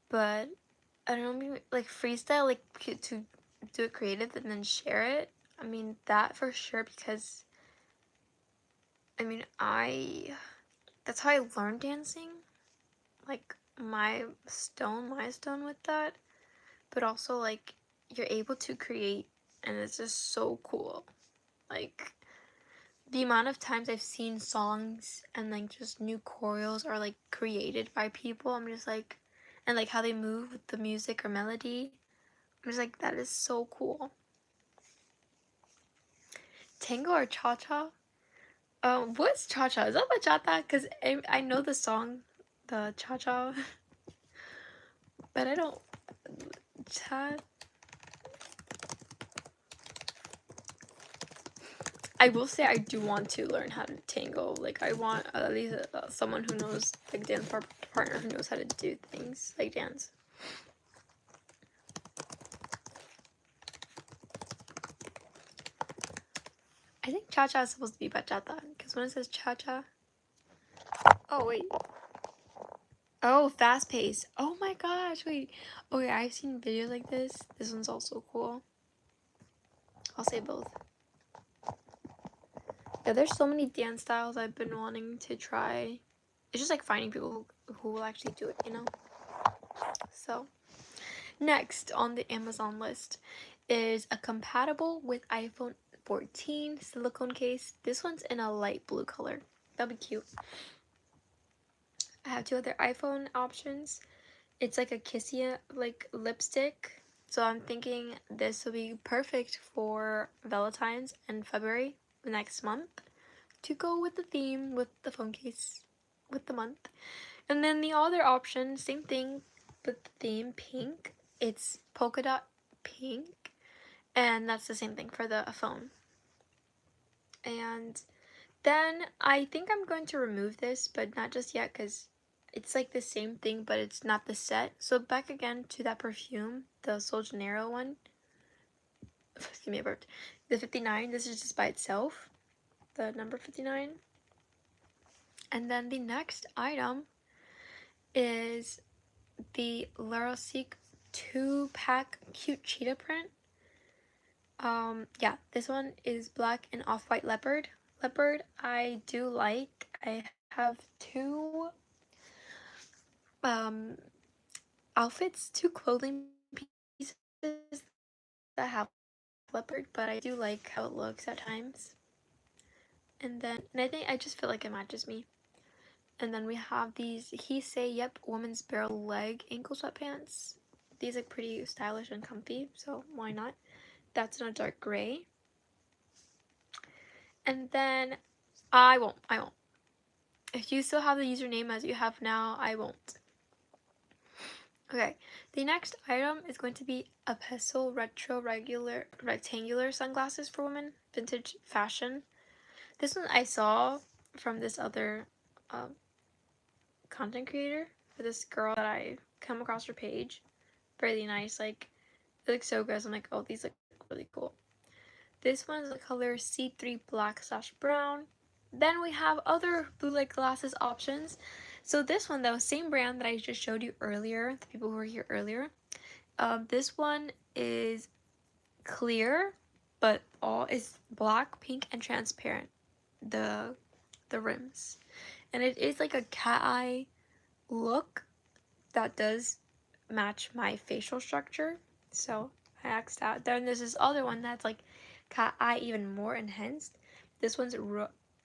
but I don't know, maybe like freestyle, like to do it creative and then share it. I mean, that for sure, because I mean, that's how I learned dancing. Like my stone with that, but also like you're able to create, and it's just so cool. Like the amount of times I've seen songs and like just new choreos are like created by people, I'm just like, and like how they move with the music or melody, I'm just like, that is so cool. Tango or cha-cha? What's cha-cha? Is that bachata? Because I know the song, the cha-cha, but I don't, cha, I will say I do want to learn how to tango. Like I want at least someone who knows, like dance partner who knows how to do things like dance. I think cha-cha is supposed to be bachata because when it says cha-cha, oh wait, oh fast pace. Oh my gosh, wait. Okay, I've seen videos like this. This one's also cool. I'll say both. Yeah, there's so many dance styles I've been wanting to try. It's just like finding people who will actually do it, you know? So, next on the Amazon list is a compatible with iPhone 14 silicone case. This one's in a light blue color. That'll be cute. I have two other iPhone options. It's like a kissy like lipstick. So I'm thinking this will be perfect for Valentine's and February next month to go with the theme with the phone case with the month. And then the other option, same thing, but the theme pink. It's polka dot pink, and that's the same thing for the phone. And then I think I'm going to remove this, but not just yet because it's like the same thing, but it's not the set. So back again to that perfume, the Sol Janeiro one. Give me a burp. The 59, this is just by itself, the number 59. And then the next item is the L'Oreal 2-pack cute cheetah print. Yeah, this one is black and off-white leopard. Leopard, I do like. I have two outfits, two clothing pieces that have leopard, but I do like how it looks at times. And I think I just feel like it matches me. And then we have these He Say Yep woman's barrel leg ankle sweatpants. These look pretty stylish and comfy, so why not? That's in a dark gray. And then I won't. If you still have the username as you have now, I won't. Okay, the next item is going to be a Pestle Retro Rectangular Sunglasses for women, vintage fashion. This one I saw from this other content creator, for this girl that I come across her page. Really nice, like, it looks so good. So I'm like, oh, these look really cool. This one is the color C3 black / brown. Then we have other blue light glasses options. So this one though, same brand that I just showed you earlier, the people who were here earlier. This one is clear, but all is black, pink, and transparent. The rims, and it is like a cat eye look that does match my facial structure. So I axed out. Then there's this other one that's like cat eye even more enhanced. This one's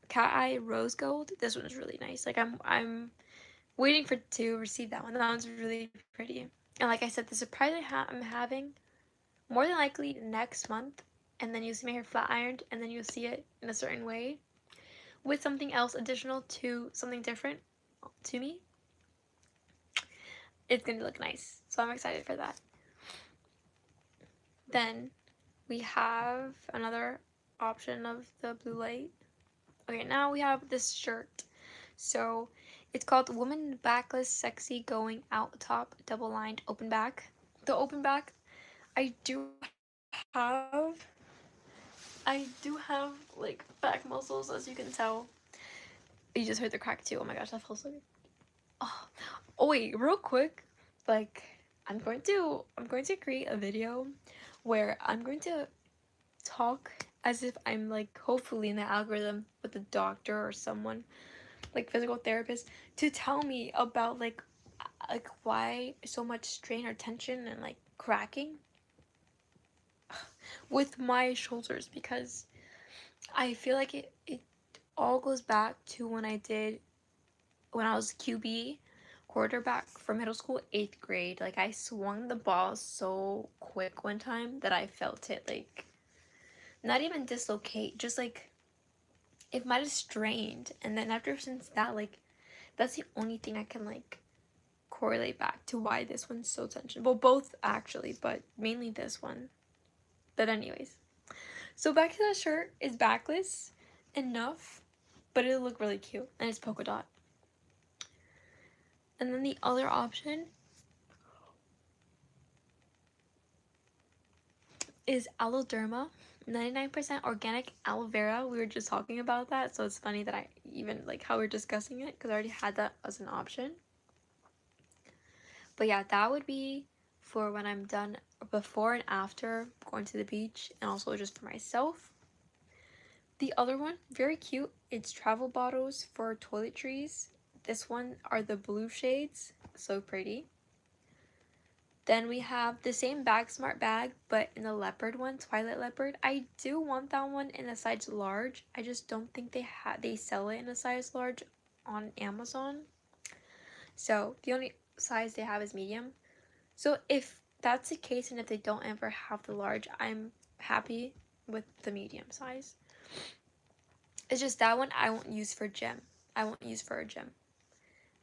cat eye rose gold. This one's really nice. Like I'm waiting for to receive that one. That one's really pretty. And like I said, the surprise I'm having more than likely next month, and then you'll see my hair flat ironed, and then you'll see it in a certain way with something else additional to something different to me. It's gonna look nice, so I'm excited for that. Then we have another option of the blue light. Okay, now we have this shirt. So it's called Woman Backless Sexy Going Out Top Double Lined Open Back. The open back, I do have like back muscles, as you can tell. You just heard the crack too. Oh my gosh, that feels so good. Oh wait, real quick, like I'm going to create a video where I'm going to talk as if I'm like hopefully in the algorithm with a doctor or someone like physical therapist to tell me about like why so much strain or tension and like cracking with my shoulders, because I feel like it all goes back to when I was QB quarterback for middle school, 8th grade. Like I swung the ball so quick one time that I felt it like not even dislocate, just like it might have strained. And then after since that, like that's the only thing I can like correlate back to why this one's so tension. Well, both actually, but mainly this one. But anyways, so back to that shirt is backless enough, but it'll look really cute, and it's polka dot. And then the other option is aloe derma, 99% organic aloe vera. We were just talking about that, so it's funny that I even like how we're discussing it because I already had that as an option. But yeah, that would be for when I'm done before and after going to the beach, and also just for myself. The other one, very cute, it's travel bottles for toiletries. This one are the blue shades, so pretty. Then we have the same Bag Smart bag, but in the leopard one, Twilight Leopard. I do want that one in a size large. I just don't think they sell it in a size large on Amazon. So the only size they have is medium. So if that's the case, and if they don't ever have the large, I'm happy with the medium size. It's just that one I won't use for gym. I won't use for a gym.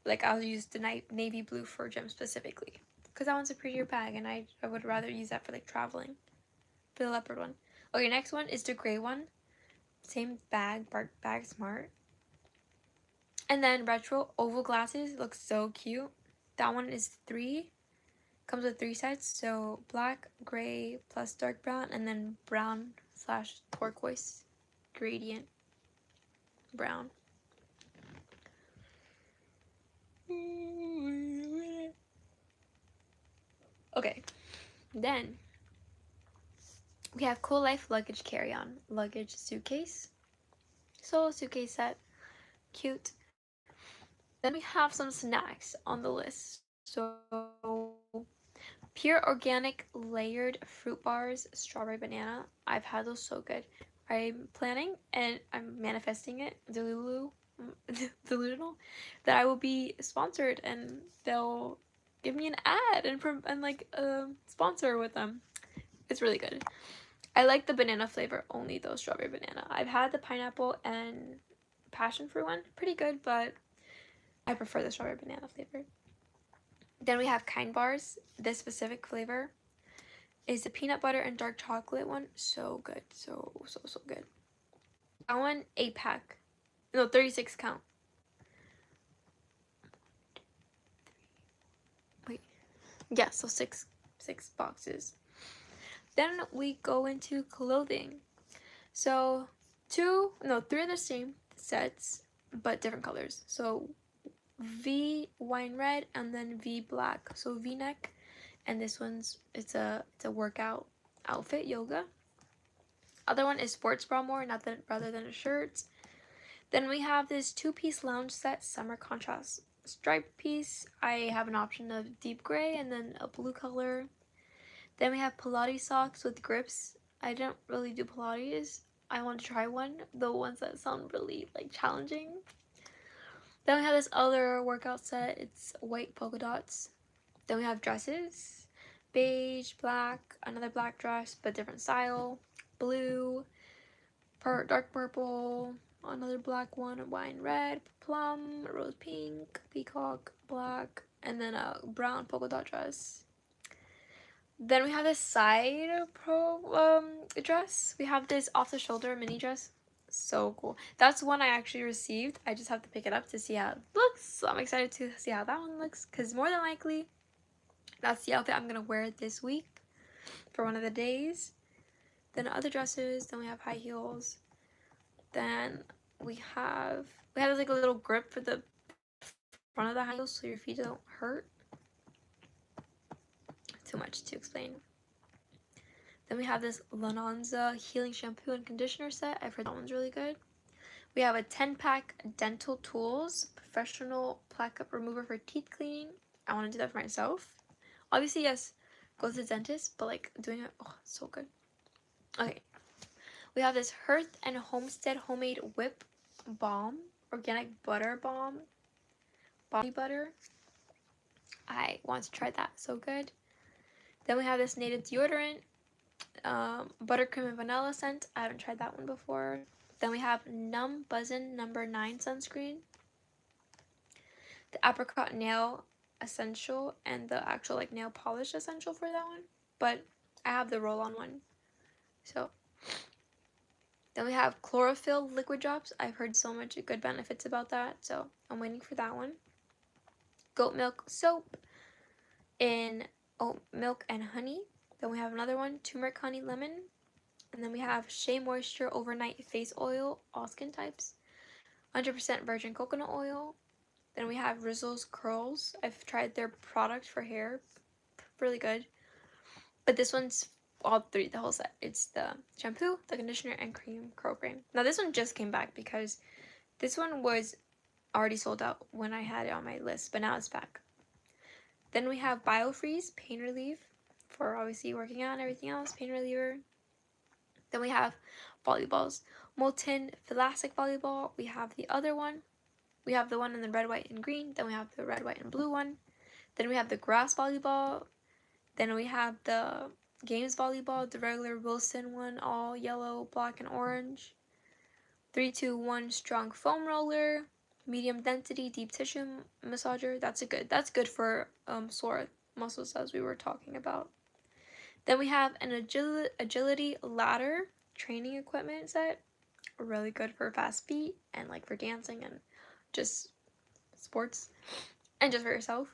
Like I'll use the navy blue for gym specifically, because that one's a prettier bag, and I would rather use that for like traveling. For the leopard one. Okay, next one is the gray one. Same bag, Bag Smart. And then retro oval glasses, looks so cute. That one is 3. Comes with 3 sets, so black, gray, plus dark brown, and then brown / turquoise gradient brown. Okay, then we have Cool Life luggage carry-on luggage suitcase. So suitcase set, cute. Then we have some snacks on the list. So pure organic layered fruit bars, strawberry banana. I've had those, so good. I'm planning and I'm manifesting it, delusional, that I will be sponsored and they'll give me an ad and like sponsor with them. It's really good. I like the banana flavor only though, strawberry banana. I've had the pineapple and passion fruit one, pretty good, but I prefer the strawberry banana flavor. Then we have Kind Bars. This specific flavor is the peanut butter and dark chocolate one. So good. So good. That one, 8-pack. No, 36 count. Wait. Yeah, so six boxes. Then we go into clothing. So 3 are the same sets, but different colors. So V wine red and then V black. So V-neck, and this one's it's a workout outfit, yoga. Other one is sports bra more, rather than a shirt. Then we have this 2-piece lounge set, summer contrast striped piece. I have an option of deep gray and then a blue color. Then we have Pilates socks with grips. I don't really do Pilates. I want to try one, the ones that sound really like challenging. Then we have this other workout set. It's white polka dots. Then we have dresses, beige, black, another black dress but different style, blue, dark purple, another black one, wine red, plum, rose pink, peacock, black, and then a brown polka dot dress. Then we have this side dress. We have this off-the-shoulder mini dress. So cool. That's one I actually received. I just have to pick it up to see how it looks. So I'm excited to see how that one looks, because more than likely that's the outfit I'm gonna wear this week for one of the days. Then other dresses. Then we have high heels. Then we have like a little grip for the front of the high heels so your feet don't hurt. Too much to explain. Then we have this Lananza healing shampoo and conditioner set. I've heard that one's really good. We have a 10-pack dental tools professional plaque remover for teeth cleaning. I want to do that for myself. Obviously, yes, go to the dentist, but like doing it, oh, so good. Okay. We have this Hearth and Homestead homemade whip balm, organic butter balm, body butter. I want to try that, so good. Then we have this native deodorant, buttercream and vanilla scent. I haven't tried that one before. Then we have Numb Buzzin' number 9 sunscreen, the apricot nail essential, and the actual like nail polish essential for that one. But I have the roll-on one. So then we have chlorophyll liquid drops. I've heard so much good benefits about that, so I'm waiting for that one. Goat milk soap in oat milk and honey. Then we have another one, turmeric, honey, lemon. And then we have Shea Moisture Overnight Face Oil, all skin types. 100% virgin coconut oil. Then we have Rizzle's Curls. I've tried their product for hair. Really good. But this one's all three, the whole set. It's the shampoo, the conditioner, and curl cream. Now this one just came back because this one was already sold out when I had it on my list, but now it's back. Then we have BioFreeze Pain Relief for obviously working out and everything else, pain reliever. Then we have volleyballs. Molten Elastic Volleyball. We have the other one. We have the one in the red, white, and green. Then we have the red, white, and blue one. Then we have the grass volleyball. Then we have the games volleyball, the regular Wilson one, all yellow, black, and orange. 321 strong foam roller. Medium density deep tissue massager. That's good for sore muscles, as we were talking about. Then we have an agility ladder training equipment set. Really good for fast feet and like for dancing and just sports and just for yourself.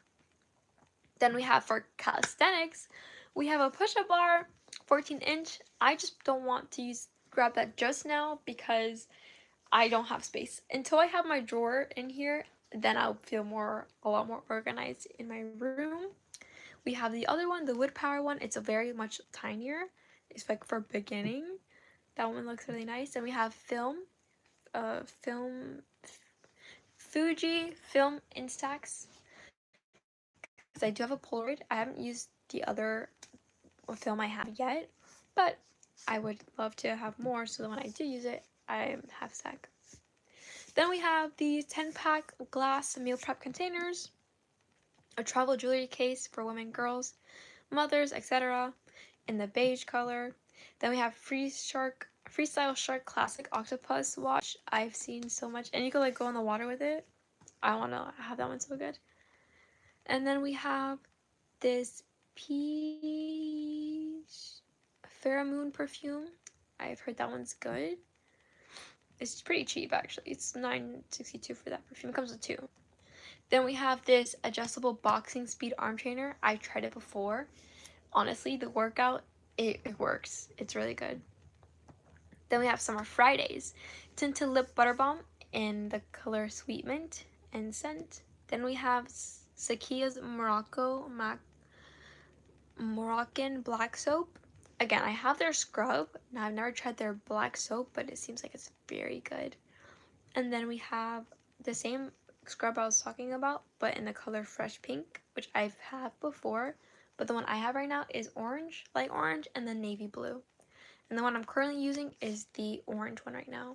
Then we have for calisthenics, we have a push-up bar, 14-inch. I just don't want to grab that just now because I don't have space. Until I have my drawer in here, then I'll feel a lot more organized in my room. We have the other one, the wood power one. It's a very much tinier. It's like for beginning. That one looks really nice. And we have Fuji Film Instax. Because I do have a Polaroid. I haven't used the other film I have yet, but I would love to have more so that when I do use it, I have stack. Then we have these 10-pack glass meal prep containers, a travel jewelry case for women, girls, mothers, etc. in the beige color. Then we have Freestyle Shark Classic Octopus watch. I've seen so much, and you can like go in the water with it. I want to have that one so good. And then we have this Peach Pheromone perfume. I've heard that one's good. It's pretty cheap actually. It's $9.62 for that perfume. It comes with 2. Then we have this adjustable boxing speed arm trainer. I've tried it before. Honestly, the workout, it works. It's really good. Then we have Summer Fridays. Tinted Lip Butter Balm in the color Sweet Mint and scent. Then we have Sakia's Moroccan Black Soap. Again, I have their scrub. Now, I've never tried their black soap, but it seems like it's very good. And then we have the same scrub I was talking about, but in the color Fresh Pink, which I've had before. But the one I have right now is orange, light orange, and then navy blue. And the one I'm currently using is the orange one right now.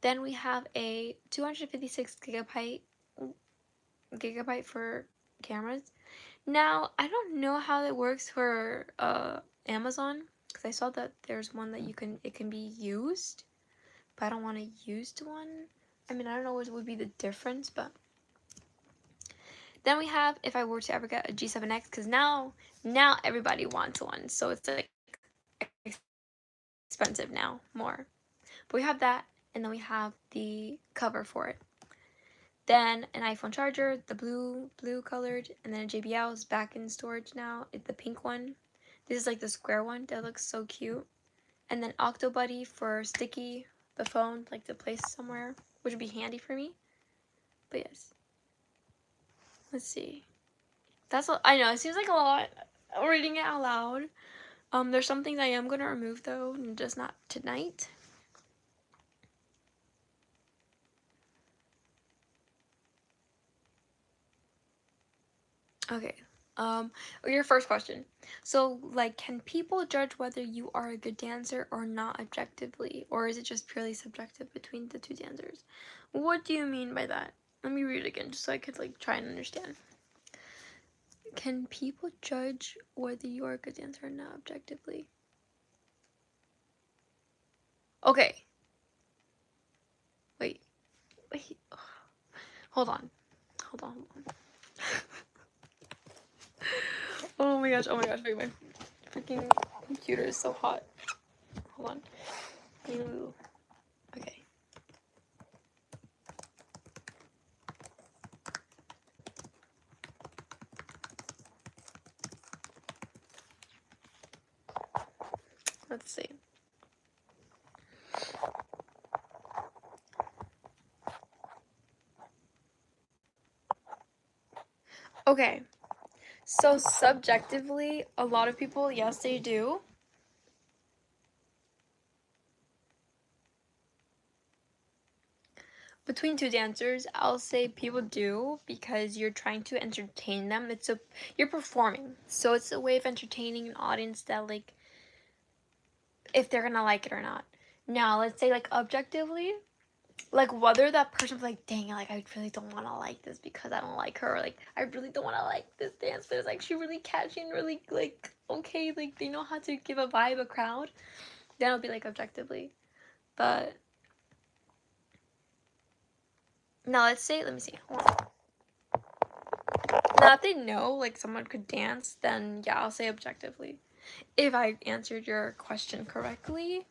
Then we have a 256 gigabyte for cameras. Now, I don't know how that works for Amazon, because I saw that there's one that it can be used, but I don't want a used one. I mean, I don't know what would be the difference, but then we have, if I were to ever get a G7X, because now everybody wants one, so it's like expensive now, more. But we have that, and then we have the cover for it. Then an iPhone charger, the blue colored, and then a JBL is back in storage now. It's the pink one. This is like the square one that looks so cute. And then Octobuddy for sticky the phone, like to place somewhere, which would be handy for me. But yes. Let's see. That's all, I know, it seems like a lot reading it out loud. There's some things I am gonna remove though, just not tonight. Okay. Your first question. So, like, can people judge whether you are a good dancer or not objectively, or is it just purely subjective between the two dancers? What do you mean by that? Let me read it again, just so I could like try and understand. Can people judge whether you are a good dancer or not objectively? Okay. Wait. Hold on. Oh my gosh, wait, my freaking computer is so hot. Hold on. Ew. Okay. Let's see. Okay. So subjectively, a lot of people, yes, they do. Between two dancers, I'll say people do because you're trying to entertain them. You're performing. So it's a way of entertaining an audience that like if they're gonna like it or not. Now, let's say like objectively, like whether that person's like, dang, like I really don't want to like this because I don't like her, or, like I really don't want to like this dance, but it's like she really catchy and really like okay, like they know how to give a vibe, a crowd. Then it'll be like objectively, but now let's say, let me see. Hold on. Now if they know like someone could dance, then yeah, I'll say objectively. If I answered your question correctly.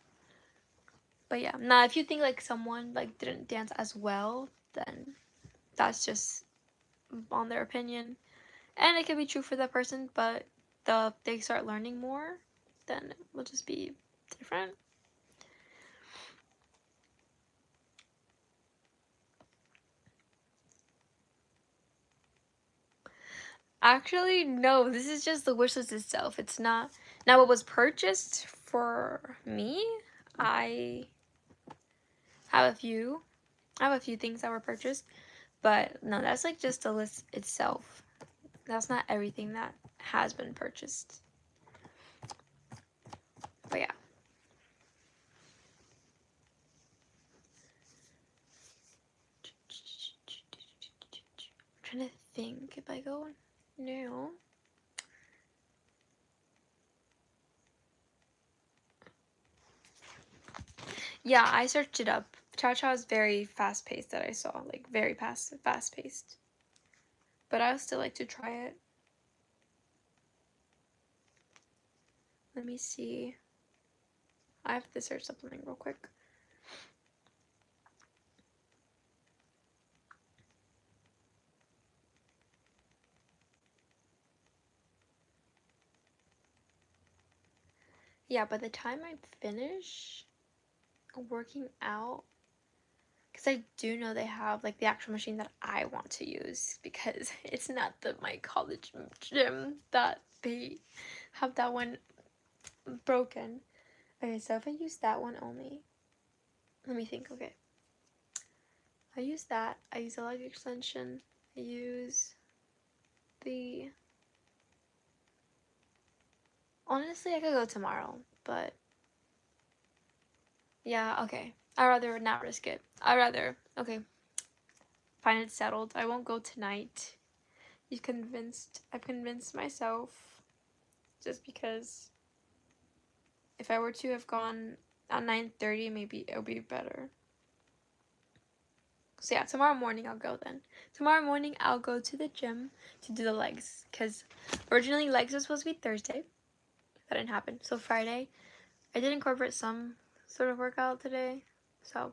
But yeah, now if you think like someone like didn't dance as well, then that's just on their opinion. And it could be true for that person, but if they start learning more, then it will just be different. Actually, no, this is just the wish list itself. It's not. Now, what was purchased for me, I have a few. I have a few things that were purchased, but no, that's like just the list itself. That's not everything that has been purchased. But yeah. I'm trying to think if I go now. Yeah, I searched it up. Chow Chow is very fast paced that I saw, like very fast paced. But I would still like to try it. Let me see. I have to search something real quick. Yeah, by the time I finish working out, because I do know they have like the actual machine that I want to use, because it's not my college gym that they have that one broken. Okay, so if I use that one only, let me think. Okay, I use that. I use a leg extension. I use the. Honestly, I could go tomorrow, but yeah, okay. I'd rather not risk it. Okay, find it settled. I won't go tonight. I've convinced myself just because if I were to have gone at 9:30, maybe it'll be better. So yeah, tomorrow morning I'll go then. Tomorrow morning I'll go to the gym to do the legs because originally legs was supposed to be Thursday. That didn't happen. So Friday I did incorporate some sort of workout today, so,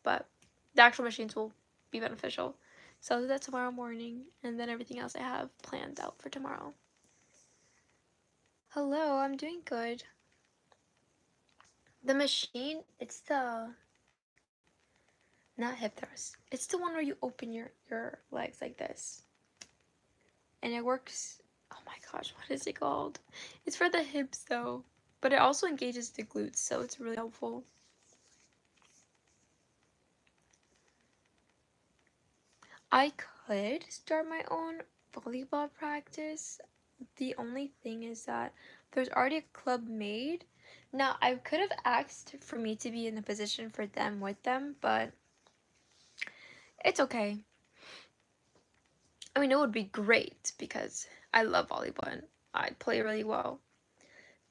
but the actual machines will be beneficial. So I'll do that tomorrow morning, and then everything else I have planned out for tomorrow. Hello, I'm doing good. The machine, it's the, not hip thrust. It's the one where you open your legs like this. And it works, oh my gosh, what is it called? It's for the hips though, but it also engages the glutes, so it's really helpful. I could start my own volleyball practice. The only thing is that there's already a club made. Now, I could have asked for me to be in a position for them with them, but it's okay. I mean, it would be great because I love volleyball and I play really well.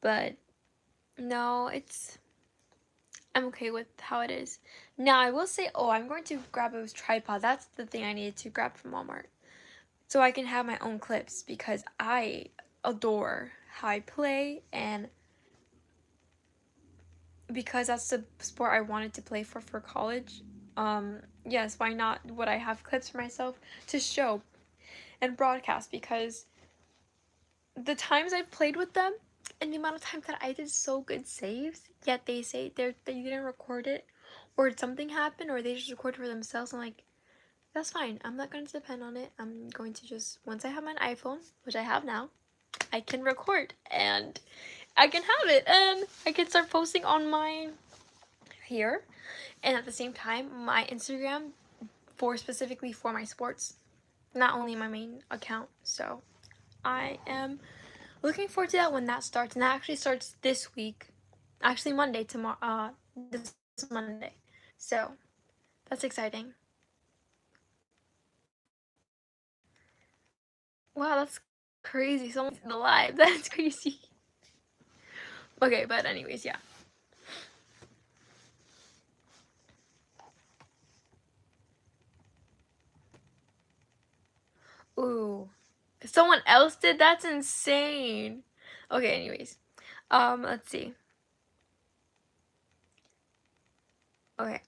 But no, I'm okay with how it is. Now, I will say, oh, I'm going to grab a tripod. That's the thing I needed to grab from Walmart. So I can have my own clips because I adore how I play, and because that's the sport I wanted to play for college. Yes, why not would I have clips for myself to show and broadcast, because the times I've played with them and the amount of times that I did so good saves, yet they say they didn't record it, or something happened, or they just recorded for themselves. I'm like, that's fine. I'm not going to depend on it. I'm going to just, once I have my iPhone, which I have now, I can record and I can have it and I can start posting on my here, and at the same time my Instagram for specifically for my sports, not only my main account. So I am looking forward to that when that starts, and that actually starts this week, actually Monday, tomorrow, this Monday. So that's exciting. Wow, that's crazy. Someone's alive. That's crazy. Okay, but anyways, yeah. Ooh. Someone else did? That's insane. Okay, anyways. Let's see. Okay,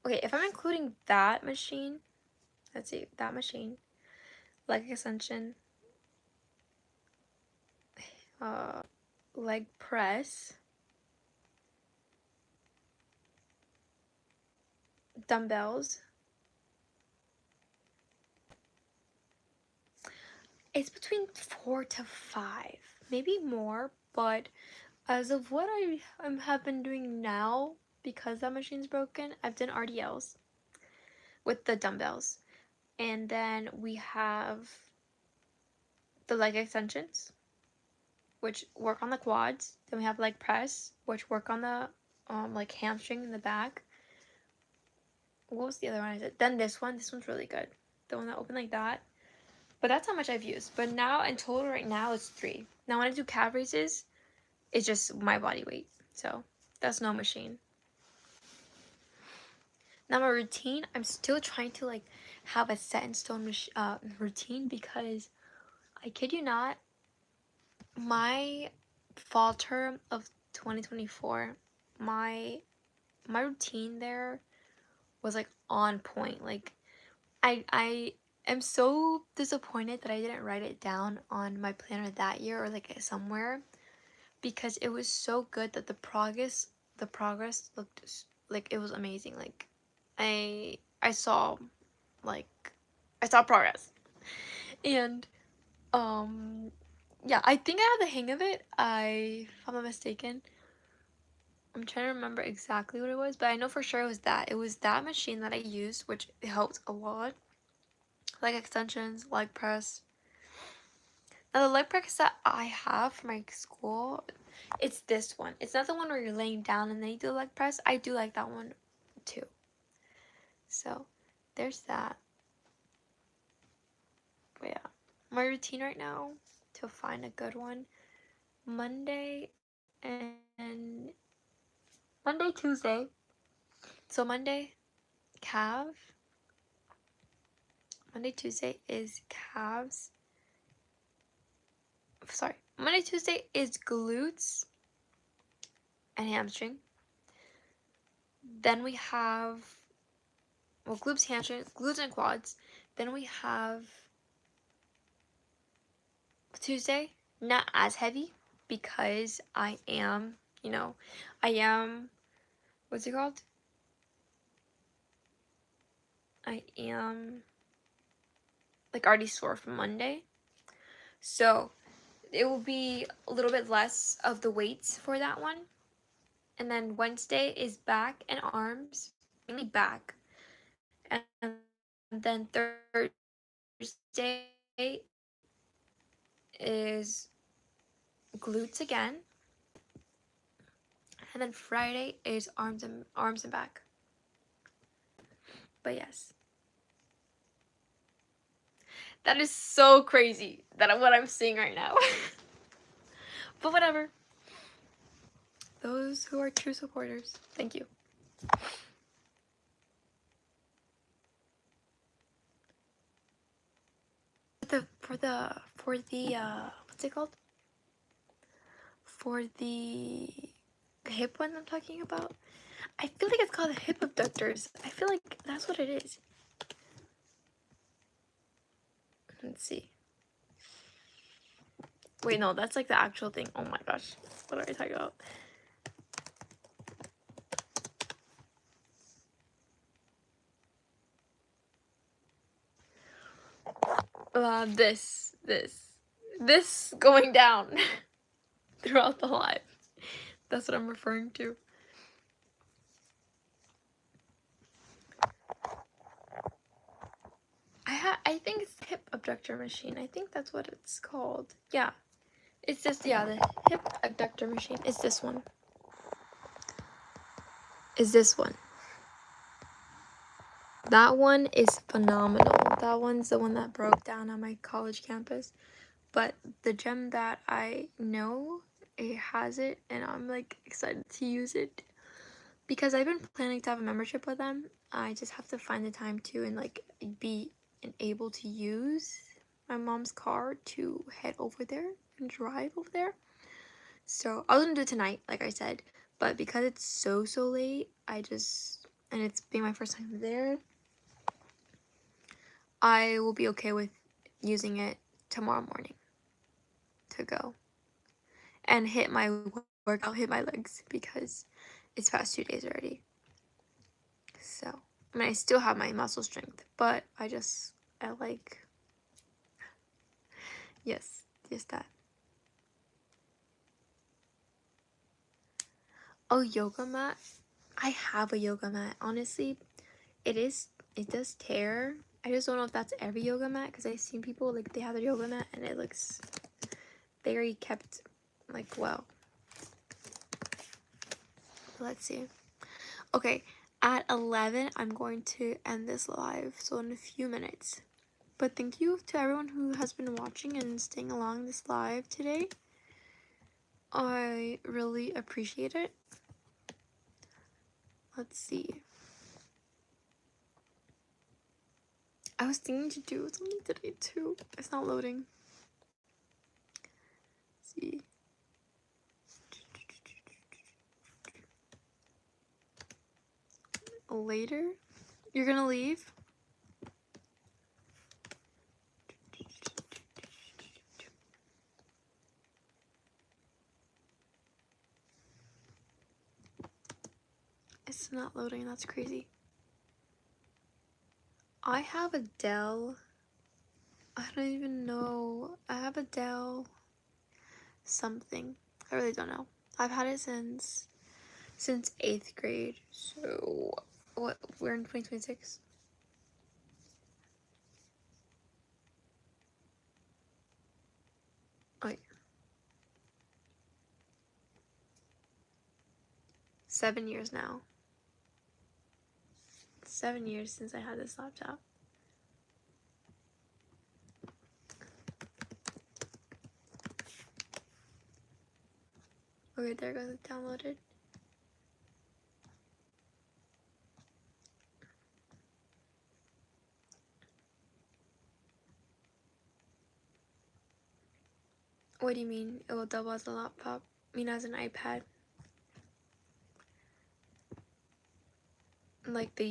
okay, if I'm including that machine, let's see, that machine, leg extension, uh, leg press, dumbbells. It's between 4 to 5, maybe more, but as of what have been doing now, because that machine's broken, I've done RDLs with the dumbbells. And then we have the leg extensions, which work on the quads. Then we have leg press, which work on the like hamstring in the back. What was the other one? Then this one's really good. The one that opened like that. But that's how much I've used. But now in total right now it's 3. Now when I do calf raises, it's just my body weight. So that's no machine. Now my routine, I'm still trying to like have a set in stone routine, because I kid you not, my fall term of 2024, my routine there was like on point. Like I am so disappointed that I didn't write it down on my planner that year, or like somewhere, because it was so good that the progress looked like it was amazing. Like I saw, like I saw progress. And yeah, I think I have the hang of it. If I'm not mistaken, I'm trying to remember exactly what it was, but I know for sure it was that. It was that machine that I used, which helped a lot. Leg extensions, leg press. Now the leg press that I have for my school, it's this one. It's not the one where you're laying down and then you do the leg press. I do like that one too. So there's that. But yeah, my routine right now to find a good one. Monday and Monday, Tuesday. So Monday, Tuesday is calves, sorry, Monday, Tuesday is glutes and hamstring. Then we have, well, glutes, hamstring, glutes and quads. Then we have Tuesday, not as heavy because I am, what's it called? I am like already sore from Monday. So it will be a little bit less of the weights for that one. And then Wednesday is back and arms, mainly back. And then Thursday is glutes again. And then Friday is arms and back. But yes. That is so crazy that what I'm seeing right now. But whatever. Those who are true supporters, thank you. For the what's it called? For the hip one I'm talking about, I feel like it's called hip abductors. I feel like that's what it is. Let's see. Wait, no, that's like the actual thing. Oh my gosh, what are we talking about? This going down throughout the live. That's what I'm referring to. I think it's the hip abductor machine. I think that's what it's called. Yeah. It's just, yeah, the hip abductor machine is this one. That one is phenomenal. That one's the one that broke down on my college campus. But the gym that I know, it has it, and I'm like excited to use it because I've been planning to have a membership with them. I just have to find the time to and like be able to use my mom's car to head over there and drive over there. So I was gonna do it tonight, like I said, but because it's so late, and it's being my first time there, I will be okay with using it tomorrow morning to go and hit my workout, hit my legs because it's past 2 days already. So, I mean, I still have my muscle strength, but I like, yes, just that. Oh, yoga mat. I have a yoga mat. Honestly, it does tear. I just don't know if that's every yoga mat because I've seen people like they have a yoga mat and it looks very kept like well. Let's see. Okay, at 11 I'm going to end this live, so in a few minutes. But thank you to everyone who has been watching and staying along this live today. I really appreciate it. Let's see. I was thinking to do something today too. It's not loading. Let's see. Later? You're gonna leave? It's not loading, that's crazy. I have a Dell. I don't even know. I have a Dell something. I really don't know. I've had it since 8th grade. So what, we're in 2026. Oh yeah. 7 years now. 7 years since I had this laptop. Okay, there goes it downloaded. What do you mean it will double as a laptop? I mean as an iPad? Like the